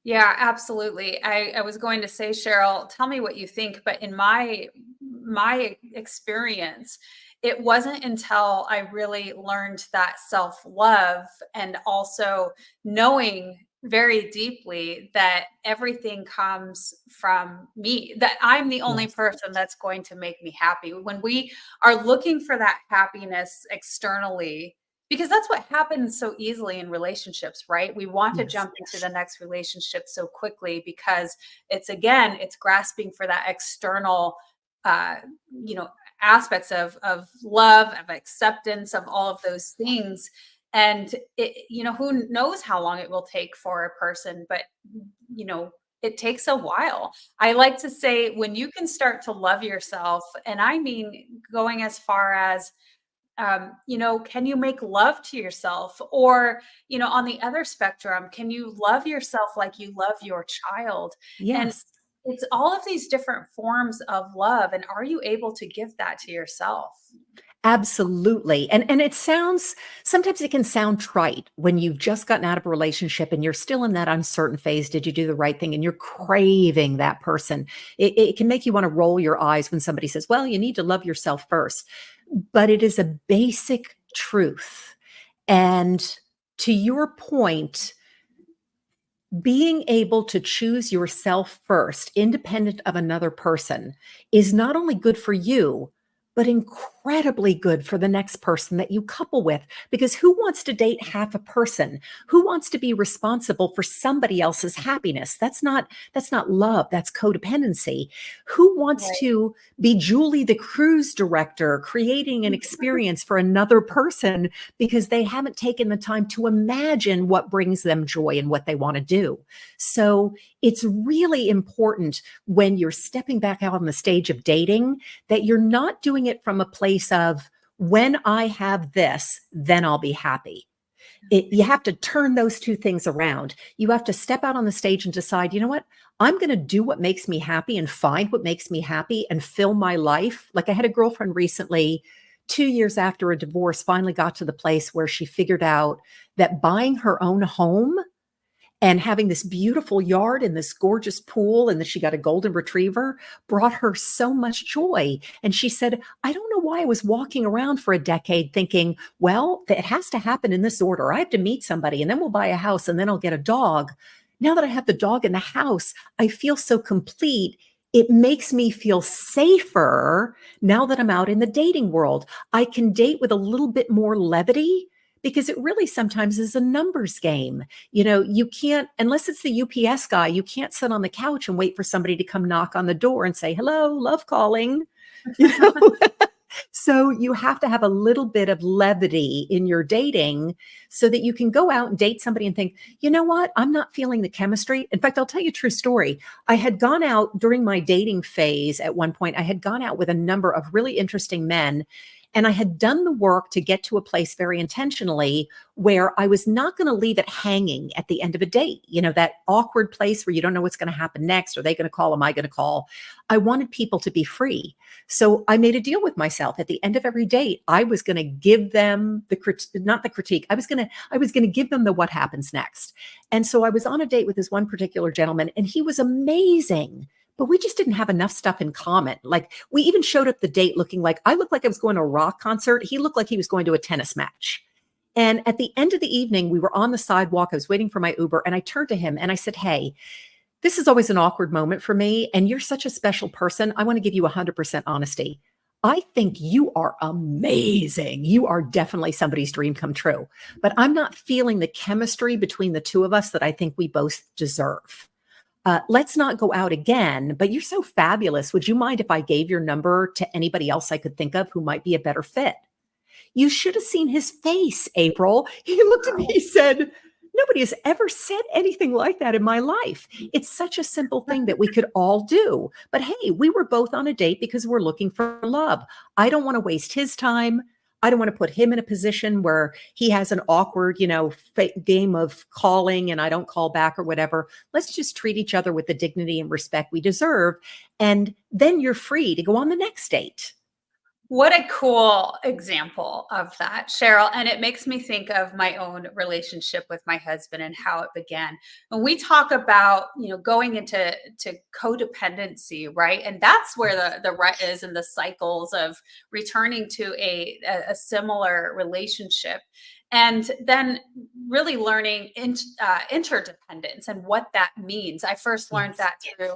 Yeah, absolutely. I was going to say, Cheryl, tell me what you think, but in my experience, it wasn't until I really learned that self-love and also knowing very deeply that everything comes from me, that I'm the only Yes. person that's going to make me happy. When we are looking for that happiness externally, because that's what happens so easily in relationships, right? We want to Yes. jump into the next relationship so quickly because it's grasping for that external, uh, you know, aspects of love, of acceptance, of all of those things. And who knows how long it will take for a person, but it takes a while. I like to say when you can start to love yourself, and I mean going as far as can you make love to yourself? Or, on the other spectrum, can you love yourself like you love your child? And Yes. it's all of these different forms of love. And are you able to give that to yourself? Absolutely. And it sounds, sometimes it can sound trite when you've just gotten out of a relationship and you're still in that uncertain phase. Did you do the right thing? And you're craving that person. It can make you want to roll your eyes when somebody says, "Well, you need to love yourself first." But it is a basic truth. And to your point, being able to choose yourself first, independent of another person, is not only good for you, but incredibly incredibly good for the next person that you couple with, because who wants to date half a person? Who wants to be responsible for somebody else's happiness? That's not love, that's codependency. Who wants Right. to be Julie the cruise director creating an experience for another person because they haven't taken the time to imagine what brings them joy and what they want to do? So it's really important when you're stepping back out on the stage of dating that you're not doing it from a place of, when I have this, then I'll be happy. You have to turn those two things around. You have to step out on the stage and decide, you know what? I'm going to do what makes me happy and find what makes me happy and fill my life. Like, I had a girlfriend recently, 2 years after a divorce, finally got to the place where she figured out that buying her own home and having this beautiful yard and this gorgeous pool, and that she got a golden retriever, brought her so much joy. And she said, I don't know why I was walking around for a decade thinking, well, it has to happen in this order. I have to meet somebody, and then we'll buy a house, and then I'll get a dog. Now that I have the dog in the house, I feel so complete. It makes me feel safer now that I'm out in the dating world. I can date with a little bit more levity, because it really sometimes is a numbers game. You can't, unless it's the UPS guy, you can't sit on the couch and wait for somebody to come knock on the door and say, hello, love calling. You know? So you have to have a little bit of levity in your dating so that you can go out and date somebody and think, you know what? I'm not feeling the chemistry. In fact, I'll tell you a true story. I had gone out during my dating phase at one point. I had gone out with a number of really interesting men, and I had done the work to get to a place very intentionally where I was not going to leave it hanging at the end of a date. That awkward place where you don't know what's going to happen next. Are they going to call? Am I going to call? I wanted people to be free. So I made a deal with myself. At the end of every date, I was going to give them not the critique. I was going to give them the what happens next. And so I was on a date with this one particular gentleman, and he was amazing, but we just didn't have enough stuff in common. Like, we even showed up the date looking like, I looked like I was going to a rock concert. He looked like he was going to a tennis match. And at the end of the evening, we were on the sidewalk. I was waiting for my Uber, and I turned to him and I said, hey, this is always an awkward moment for me, and you're such a special person. I want to give you 100% honesty. I think you are amazing. You are definitely somebody's dream come true. But I'm not feeling the chemistry between the two of us that I think we both deserve. Let's not go out again, but you're so fabulous. Would you mind if I gave your number to anybody else I could think of who might be a better fit? You should have seen his face, April. He looked at me, he said, nobody has ever said anything like that in my life. It's such a simple thing that we could all do. But hey, we were both on a date because we're looking for love. I don't want to waste his time. I don't want to put him in a position where he has an awkward, game of calling and I don't call back or whatever. Let's just treat each other with the dignity and respect we deserve. And then you're free to go on the next date. What a cool example of that, Sherril. And it makes me think of my own relationship with my husband and how it began. When we talk about, going into codependency, right? And that's where the rut is in the cycles of returning to a similar relationship. And then really learning interdependence and what that means. I first learned that through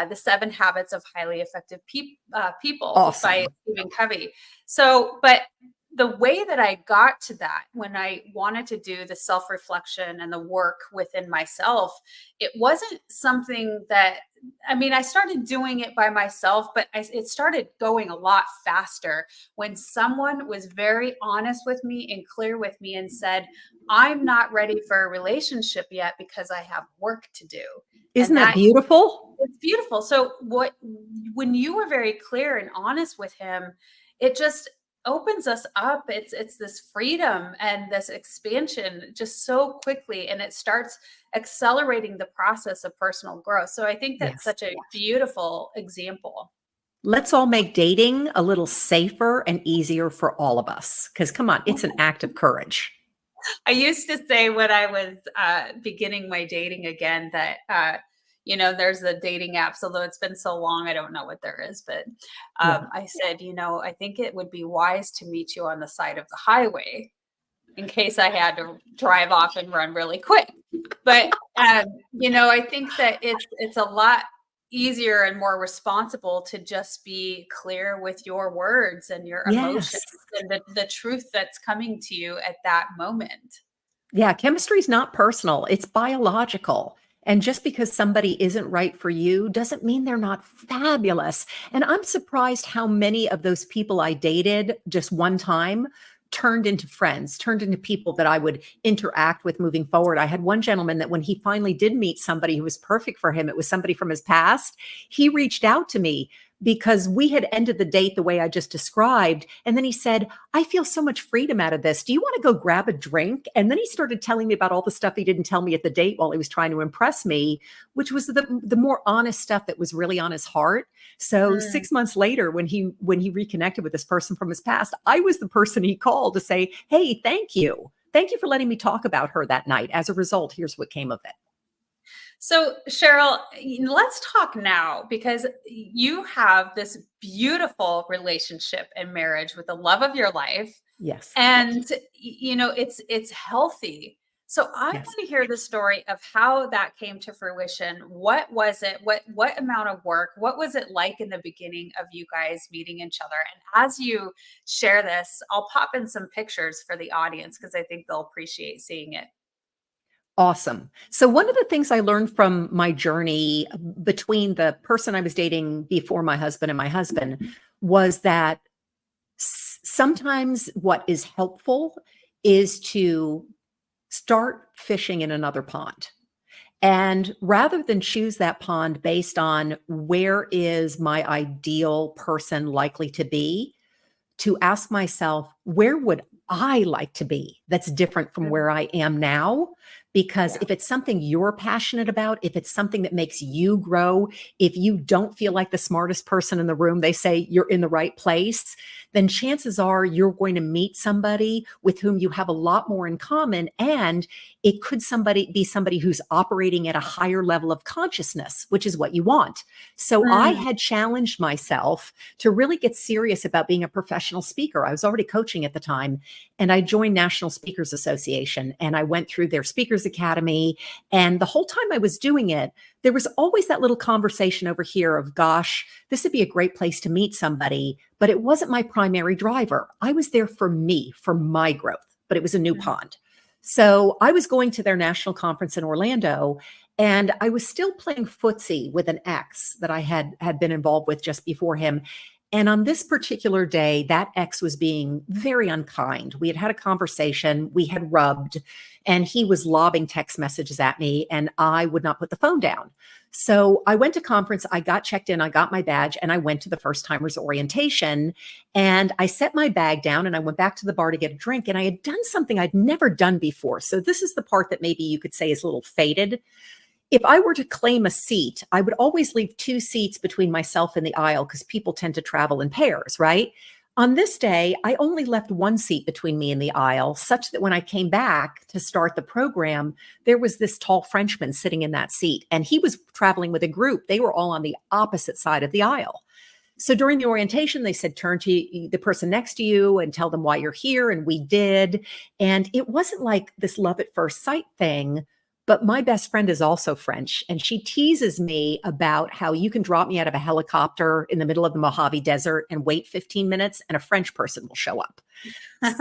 the 7 Habits of Highly Effective People Awesome. by Stephen Covey. So, but the way that I got to that, when I wanted to do the self-reflection and the work within myself, it wasn't something that, I started doing it by myself, but it started going a lot faster when someone was very honest with me and clear with me and said, I'm not ready for a relationship yet because I have work to do. Isn't And that beautiful? it's beautiful. So when you were very clear and honest with him, it just opens us up. It's this freedom and this expansion just so quickly, and it starts accelerating the process of personal growth. So I think that's Yes. such a beautiful example. Let's all make dating a little safer and easier for all of us. Because come on, it's an act of courage. I used to say when I was beginning my dating again that, there's the dating apps, although it's been so long, I don't know what there is. But I said, I think it would be wise to meet you on the side of the highway in case I had to drive off and run really quick. But, I think that it's a lot easier and more responsible to just be clear with your words and your emotions Yes. and the truth that's coming to you at that moment. Yeah, chemistry is not personal, it's biological. And just because somebody isn't right for you doesn't mean they're not fabulous. And I'm surprised how many of those people I dated just one time turned into friends, turned into people that I would interact with moving forward. I had one gentleman that when he finally did meet somebody who was perfect for him, it was somebody from his past. He reached out to me because we had ended the date the way I just described. And then he said, I feel so much freedom out of this. Do you want to go grab a drink? And then he started telling me about all the stuff he didn't tell me at the date while he was trying to impress me, which was the more honest stuff that was really on his heart. So Mm. 6 months later, when he reconnected with this person from his past, I was the person he called to say, hey, thank you. Thank you for letting me talk about her that night. As a result, here's what came of it. So, Sherril, let's talk now because you have this beautiful relationship and marriage with the love of your life, Yes. and it's healthy. So, I Yes. want to hear the story of how that came to fruition. What was it? What amount of work? What was it like in the beginning of you guys meeting each other? And as you share this, I'll pop in some pictures for the audience because I think they'll appreciate seeing it. Awesome. So one of the things I learned from my journey between the person I was dating before my husband and my husband was that sometimes what is helpful is to start fishing in another pond. And rather than choose that pond based on where is my ideal person likely to be, to ask myself, where would I like to be that's different from Mhm. where I am now? Because Yeah. if it's something you're passionate about, if it's something that makes you grow, if you don't feel like the smartest person in the room, they say you're in the right place, then chances are you're going to meet somebody with whom you have a lot more in common. And it could be somebody who's operating at a higher level of consciousness, which is what you want. So I Mm. had challenged myself to really get serious about being a professional speaker. I was already coaching at the time, and I joined National Speakers Association and I went through their Speakers Academy. And the whole time I was doing it, there was always that little conversation over here of, gosh, this would be a great place to meet somebody. But it wasn't my primary driver. I was there for me, for my growth, but it was a new Mhm. pond. So I was going to their national conference in Orlando, and I was still playing footsie with an ex that I had been involved with just before him. And on this particular day, that ex was being very unkind. We had had a conversation, we had rubbed, and he was lobbing text messages at me, and I would not put the phone down. So I went to conference, I got checked in, I got my badge, and I went to the first timers orientation. And I set my bag down and I went back to the bar to get a drink. And I had done something I'd never done before. So this is the part that maybe you could say is a little faded. If I were to claim a seat, I would always leave 2 seats between myself and the aisle because people tend to travel in pairs, right? On this day, I only left 1 seat between me and the aisle, such that when I came back to start the program, there was this tall Frenchman sitting in that seat, and he was traveling with a group. They were all on the opposite side of the aisle. So during the orientation, they said, turn to the person next to you and tell them why you're here. And we did. And it wasn't like this love at first sight thing. But my best friend is also French, and she teases me about how you can drop me out of a helicopter in the middle of the Mojave Desert and wait 15 minutes, and a French person will show up.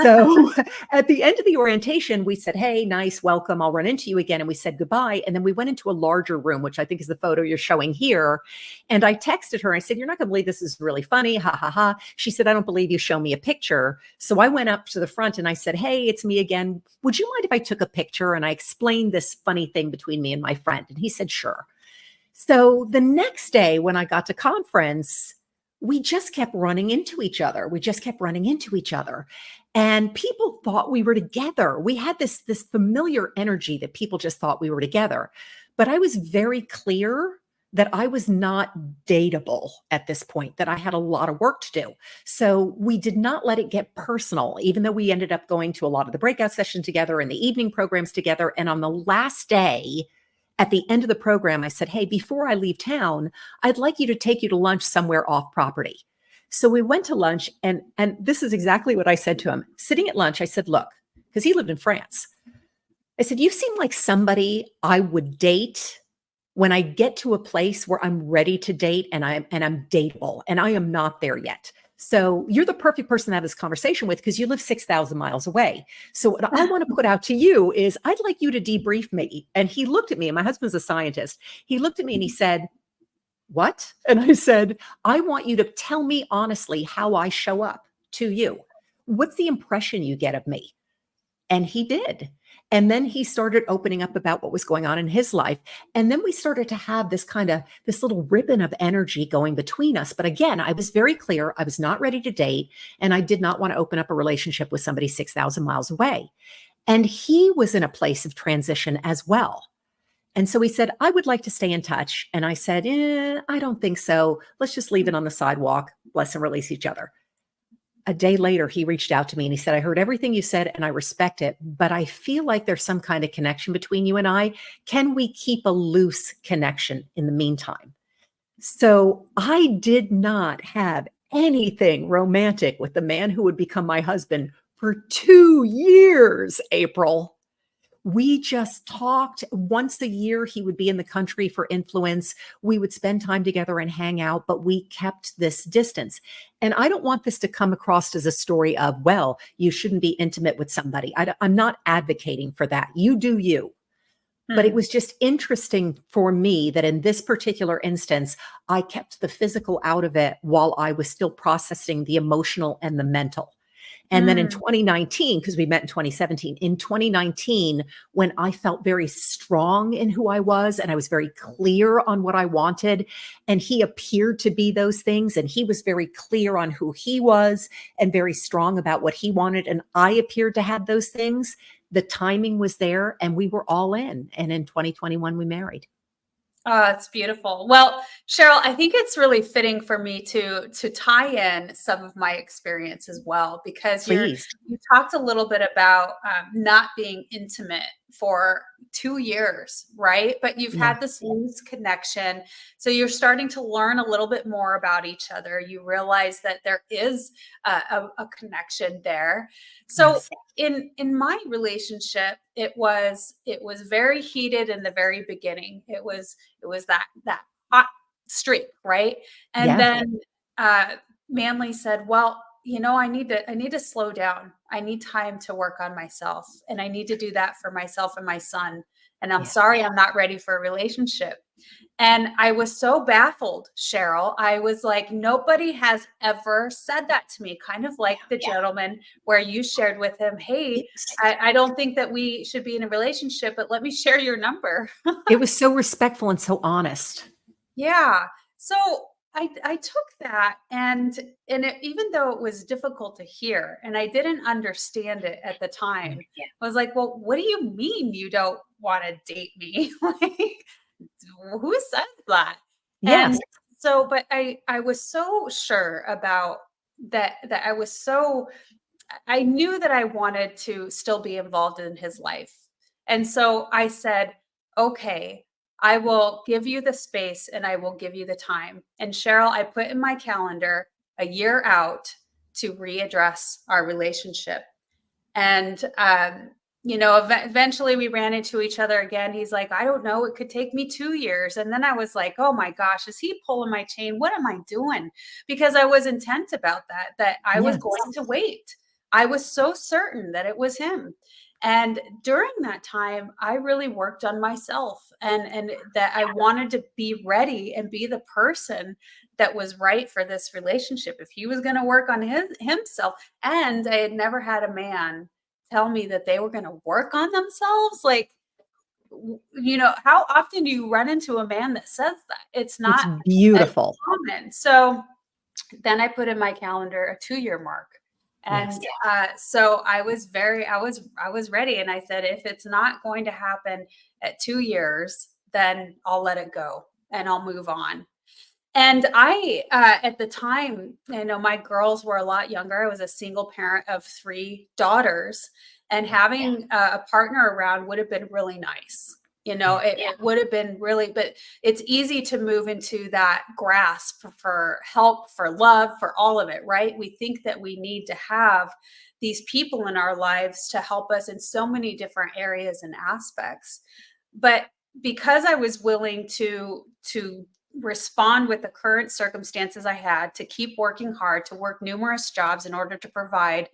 So at the end of the orientation, we said, hey, nice, welcome. I'll run into you again. And we said goodbye. And then we went into a larger room, which I think is the photo you're showing here. And I texted her. I said, you're not going to believe this is really funny. Ha, ha, ha. She said, I don't believe you. Show me a picture. So I went up to the front and I said, hey, it's me again. Would you mind if I took a picture? And I explained this funny thing between me and my friend. And he said, sure. So the next day when I got to conference, we just kept running into each other. We just kept running into each other. And people thought we were together. We had this familiar energy that people just thought we were together. But I was very clear that I was not dateable at this point, that I had a lot of work to do. So we did not let it get personal, even though we ended up going to a lot of the breakout sessions together and the evening programs together. And on the last day, at the end of the program, I said, hey, before I leave town, I'd like you to take you to lunch somewhere off property. So we went to lunch, and this is exactly what I said to him. Sitting at lunch, I said, look, because he lived in France. I said, you seem like somebody I would date when I get to a place where I'm ready to date and I'm dateable, and I am not there yet. So you're the perfect person to have this conversation with because you live 6,000 miles away. So what I want to put out to you is I'd like you to debrief me. And he looked at me, and my husband's a scientist. He looked at me and he said, what? And I said, I want you to tell me honestly how I show up to you. What's the impression you get of me? And he did. And then he started opening up about what was going on in his life. And then we started to have this little ribbon of energy going between us. But again, I was very clear. I was not ready to date. And I did not want to open up a relationship with somebody 6,000 miles away. And he was in a place of transition as well. And so he said, I would like to stay in touch. And I said, I don't think so. Let's just leave it on the sidewalk. Bless and release each other. A day later, he reached out to me and he said, I heard everything you said and I respect it, but I feel like there's some kind of connection between you and I. Can we keep a loose connection in the meantime? So I did not have anything romantic with the man who would become my husband for 2 years, April. We just talked once a year. He would be in the country for influence. We would spend time together and hang out, but we kept this distance. And I don't want this to come across as a story of, well, you shouldn't be intimate with somebody. I'm not advocating for that. You do you. But it was just interesting for me that in this particular instance, I kept the physical out of it while I was still processing the emotional and the mental. And then in 2019, because we met in 2017, in 2019, when I felt very strong in who I was and I was very clear on what I wanted, and he appeared to be those things, and he was very clear on who he was and very strong about what he wanted, and I appeared to have those things, the timing was there and we were all in. And in 2021, we married. Oh, it's beautiful. Well, Sherril, I think it's really fitting for me to tie in some of my experience as well, because Please. you talked a little bit about not being intimate for 2 years, right? But you've Yeah. had this loose connection, so you're starting to learn a little bit more about each other. You realize that there is a connection there. So Yes. in my relationship, it was very heated in the very beginning. It was that hot streak, right? And Yeah. then Manly said, well, I need to slow down. I need time to work on myself, and I need to do that for myself and my son. And I'm Yeah. sorry, I'm not ready for a relationship. And I was so baffled, Sherril. I was like, nobody has ever said that to me, kind of like the gentleman where you shared with him, hey, Yes. I don't think that we should be in a relationship, but let me share your number. It was so respectful and so honest. Yeah. So I took that, even though it was difficult to hear and I didn't understand it at the time, I was like, well, what do you mean you don't want to date me? Like, who says that? And Yes. so, but I was so sure about that I knew that I wanted to still be involved in his life. And so I said, okay, I will give you the space and I will give you the time. And Sherril, I put in my calendar a year out to readdress our relationship. And, eventually we ran into each other again. He's like, I don't know, it could take me 2 years. And then I was like, oh my gosh, is he pulling my chain? What am I doing? Because I was intent about that I was Yes. going to wait. I was so certain that it was him. And during that time, I really worked on myself, and that I wanted to be ready and be the person that was right for this relationship. If he was going to work on himself, and I had never had a man tell me that they were going to work on themselves. Like, how often do you run into a man that says that? It's It's not as beautiful. common. So then I put in my calendar a 2-year mark. Yes. And so I was ready. And I said, if it's not going to happen at 2 years, then I'll let it go and I'll move on. And at the time, my girls were a lot younger. I was a single parent of 3 daughters, and having a partner around would have been really nice. It would have been really, but it's easy to move into that grasp for help, for love, for all of it, right? We think that we need to have these people in our lives to help us in so many different areas and aspects. But because I was willing to respond with the current circumstances I had, to keep working hard, to work numerous jobs in order to provide,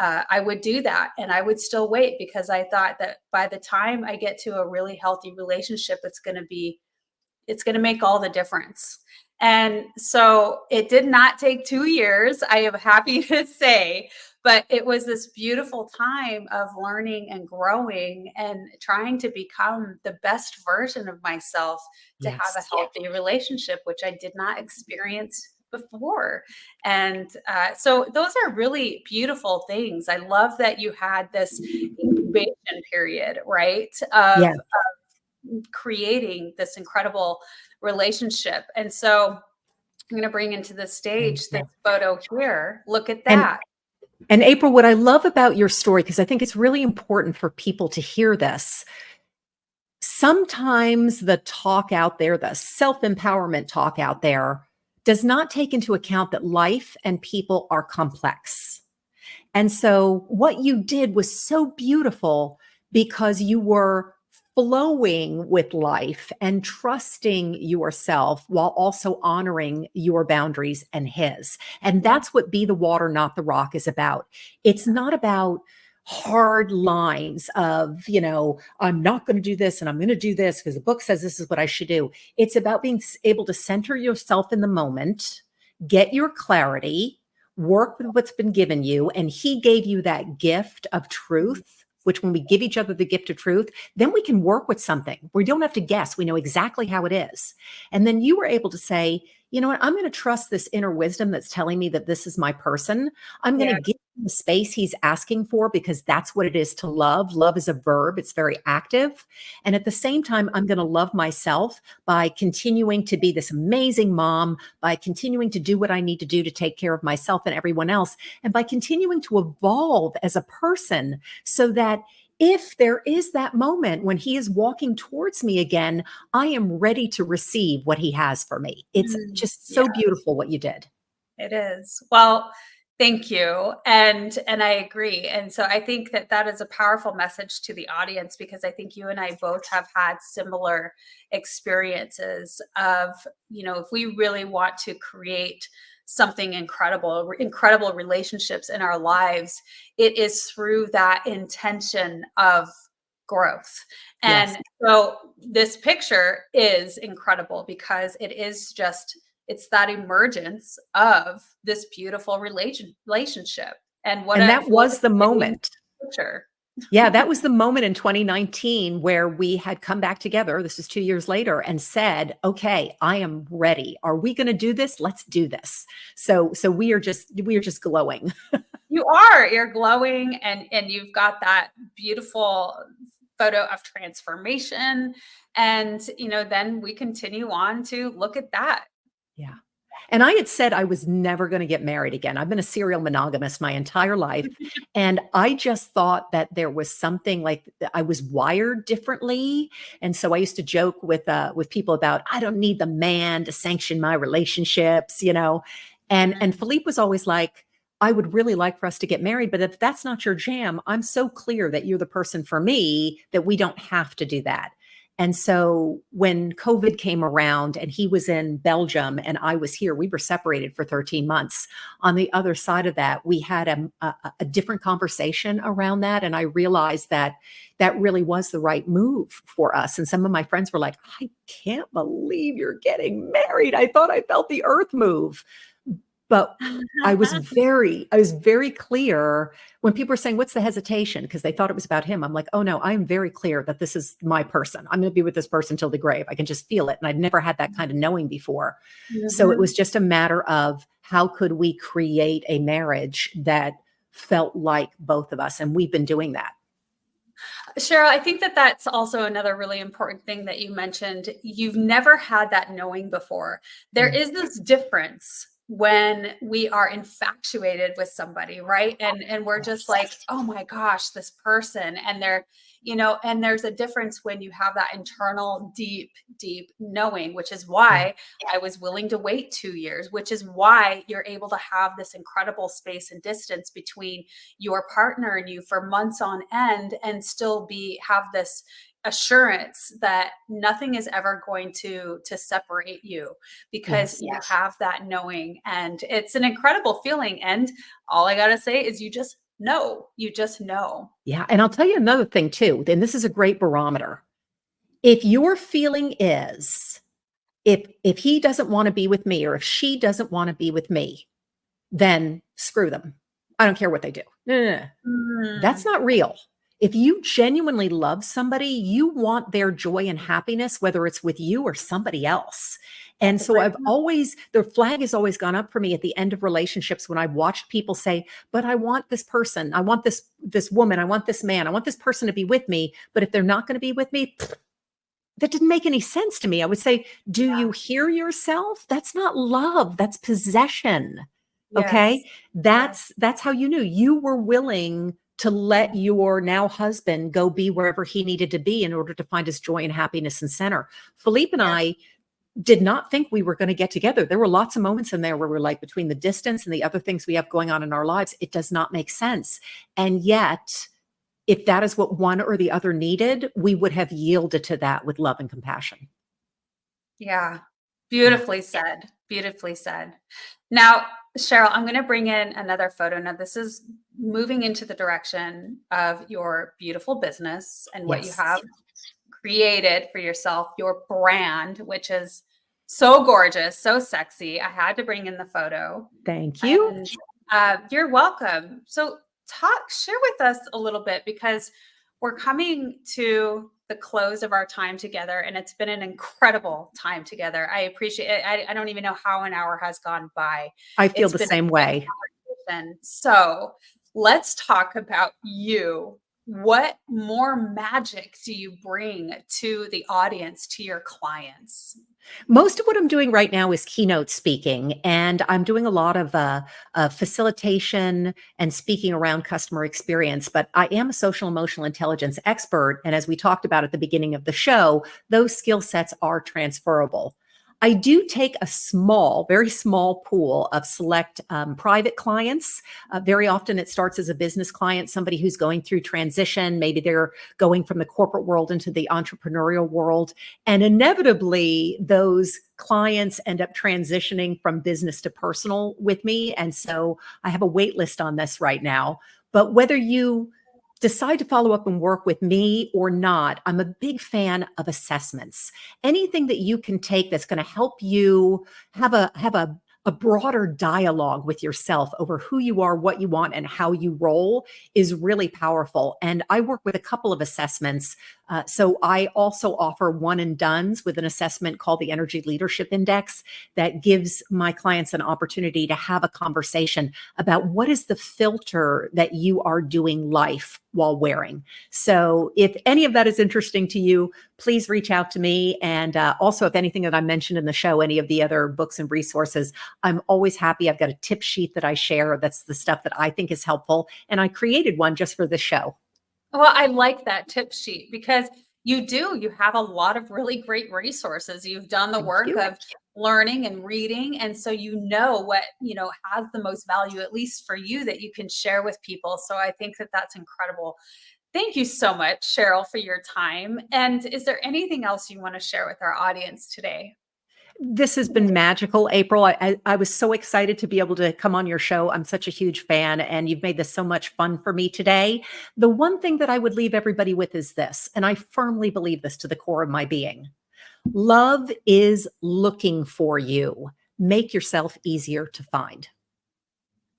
I would do that, and I would still wait, because I thought that by the time I get to a really healthy relationship, it's going to make all the difference. And so it did not take 2 years, I am happy to say, but it was this beautiful time of learning and growing and trying to become the best version of myself to have a Yes. healthy relationship, which I did not experience before. And so those are really beautiful things. I love that you had this incubation period, right? Yeah. Of creating this incredible relationship. And so I'm going to bring into the Thank stage this you. photo here. Look at And that. and April, what I love about your story, because I think it's really important for people to hear this. Sometimes the talk out there, the self-empowerment talk out there, does not take into account that life and people are complex. And so what you did was so beautiful because you were flowing with life and trusting yourself while also honoring your boundaries and his. And Yeah. that's what Be the Water, Not the Rock is about. It's not about hard lines of, I'm not going to do this and I'm going to do this because the book says this is what I should do. It's about being able to center yourself in the moment, get your clarity, work with what's been given you. And he gave you that gift of truth, which when we give each other the gift of truth, then we can work with something. We don't have to guess. We know exactly how it is. And then you were able to say, you know what, I'm going to trust this inner wisdom that's telling me that this is my person. I'm going Yeah. to give him the space he's asking for because that's what it is to love. Love is a verb. It's very active. And at the same time, I'm going to love myself by continuing to be this amazing mom, by continuing to do what I need to do to take care of myself and everyone else, and by continuing to evolve as a person so that if there is that moment when he is walking towards me again, I am ready to receive what he has for me. It's just Yeah. so beautiful what you did. It is. Well, thank you. And I agree. And so I think that that is a powerful message to the audience, because I think you and I both have had similar experiences of, if we really want to create something incredible relationships in our lives, it is through that intention of growth. Yes. And so this picture is incredible because it's that emergence of this beautiful relationship. And And that what was the an amazing moment. picture. Yeah, that was the moment in 2019 where we had come back together. This is 2 years later and said, okay, I am ready. Are we going to do this? Let's do this. So we are just glowing. You're glowing, and you've got that beautiful photo of transformation. And, then we continue on to look at that. Yeah. And I had said I was never going to get married again. I've been a serial monogamist my entire life. And I just thought that there was something like I was wired differently. And so I used to joke with people about, I don't need the man to sanction my relationships. And Philippe was always like, I would really like for us to get married, but if that's not your jam, I'm so clear that you're the person for me that we don't have to do that. And so when COVID came around and he was in Belgium and I was here, we were separated for 13 months. On the other side of that, we had a different conversation around that. And I realized that that really was the right move for us. And some of my friends were like, I can't believe you're getting married. I thought I felt the earth move. But I was very clear when people were saying, what's the hesitation? Because they thought it was about him. I'm like, oh no, I'm very clear that this is my person. I'm going to be with this person till the grave. I can just feel it. And I'd never had that kind of knowing before. So it Mhm. was just a matter of how could we create a marriage that felt like both of us. And we've been doing that. Cheryl, I think that that's also another really important thing that you mentioned. You've never had that knowing before. There Mm. is this difference when we are infatuated with somebody, right? And we're just Yes. like, oh my gosh, this person. And and there's a difference when you have that internal deep knowing, which is Yeah. why I was willing to wait 2 years, which is why you're able to have this incredible space and distance between your partner and you for months on end and still have this assurance that nothing is ever going to separate you, because Yes. you have that knowing, and it's an incredible feeling. And all I got to say is you just know. Yeah. And I'll tell you another thing too, and this is a great barometer. If your feeling is, if he doesn't want to be with me or if she doesn't want to be with me, then screw them. I don't care what they do. No, no, no. That's Mm, not real. If you genuinely love somebody, you want their joy and happiness, whether it's with you or somebody else. And that's a so great I've one. always, the flag has always gone up for me at the end of relationships when I've watched people say, but I want this person, I want this woman, I want this man, I want this person to be with me. But if they're not going to be with me, that didn't make any sense to me. I would say, do Yeah. you hear yourself? That's not love, that's possession. Yes. Okay? Yes. That's how you knew you were willing to let your now husband go be wherever he needed to be in order to find his joy and happiness and center. Philippe and Yeah. I did not think we were going to get together. There were lots of moments in there where we're like, between the distance and the other things we have going on in our lives, it does not make sense. And yet, if that is what one or the other needed, we would have yielded to that with love and compassion. Yeah. Yeah. Beautifully said. Beautifully said. Now, Sherril, I'm going to bring in another photo. Now, this is moving into the direction of your beautiful business and what you Yes. have created for yourself, your brand, which is so gorgeous, so sexy. I had to bring in the photo. Thank you. And you're welcome. So, share with us a little bit, because we're coming to the close of our time together, and it's been an incredible time together. I appreciate it. I don't even know how an hour has gone by. I feel It's the been a same great way. conversation. So, let's talk about you. What more magic do you bring to the audience, to your clients? Most of what I'm doing right now is keynote speaking, and I'm doing a lot of facilitation and speaking around customer experience. But I am a social emotional intelligence expert. And as we talked about at the beginning of the show, those skill sets are transferable. I do take a small, very small pool of select private clients. Very often it starts as a business client, somebody who's going through transition. Maybe they're going from the corporate world into the entrepreneurial world. And inevitably, those clients end up transitioning from business to personal with me. And so I have a wait list on this right now. But whether you decide to follow up and work with me or not, I'm a big fan of assessments. Anything that you can take that's going to help you have a broader dialogue with yourself over who you are, what you want, and how you roll is really powerful. And I work with a couple of assessments. So I also offer one and dones with an assessment called the Energy Leadership Index that gives my clients an opportunity to have a conversation about what is the filter that you are doing life while wearing. So if any of that is interesting to you, please reach out to me. And also, if anything that I mentioned in the show, any of the other books and resources, I'm always happy. I've got a tip sheet that I share. That's the stuff that I think is helpful. And I created one just for this show. Well, I like that tip sheet, because you have a lot of really great resources. You've done the Thank work you. of learning and reading. And so you know what, has the most value, at least for you, that you can share with people. So I think that that's incredible. Thank you so much, Sherril, for your time. And is there anything else you want to share with our audience today? This has been magical, April. I was so excited to be able to come on your show. I'm such a huge fan, and you've made this so much fun for me today. The one thing that I would leave everybody with is this, and I firmly believe this to the core of my being. Love is looking for you. Make yourself easier to find.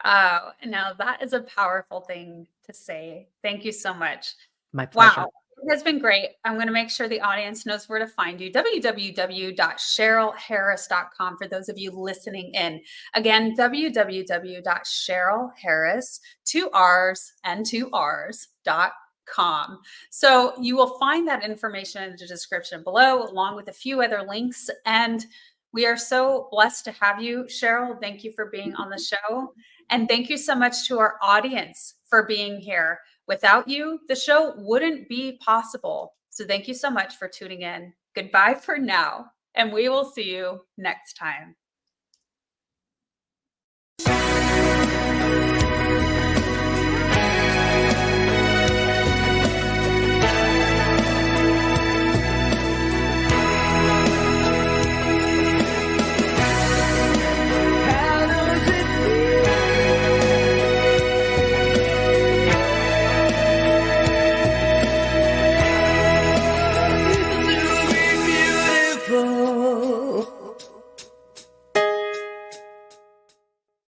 Oh, now that is a powerful thing to say. Thank you so much. My pleasure. Wow, it has been great. I'm going to make sure the audience knows where to find you. www.sherrilharris.com for those of you listening in. Again, www.sherrilharris, two R's and two R's.com. So you will find that information in the description below, along with a few other links. And we are so blessed to have you, Sherril. Thank you for being on the show. And thank you so much to our audience for being here. Without you, the show wouldn't be possible. So thank you so much for tuning in. Goodbye for now, and we will see you next time.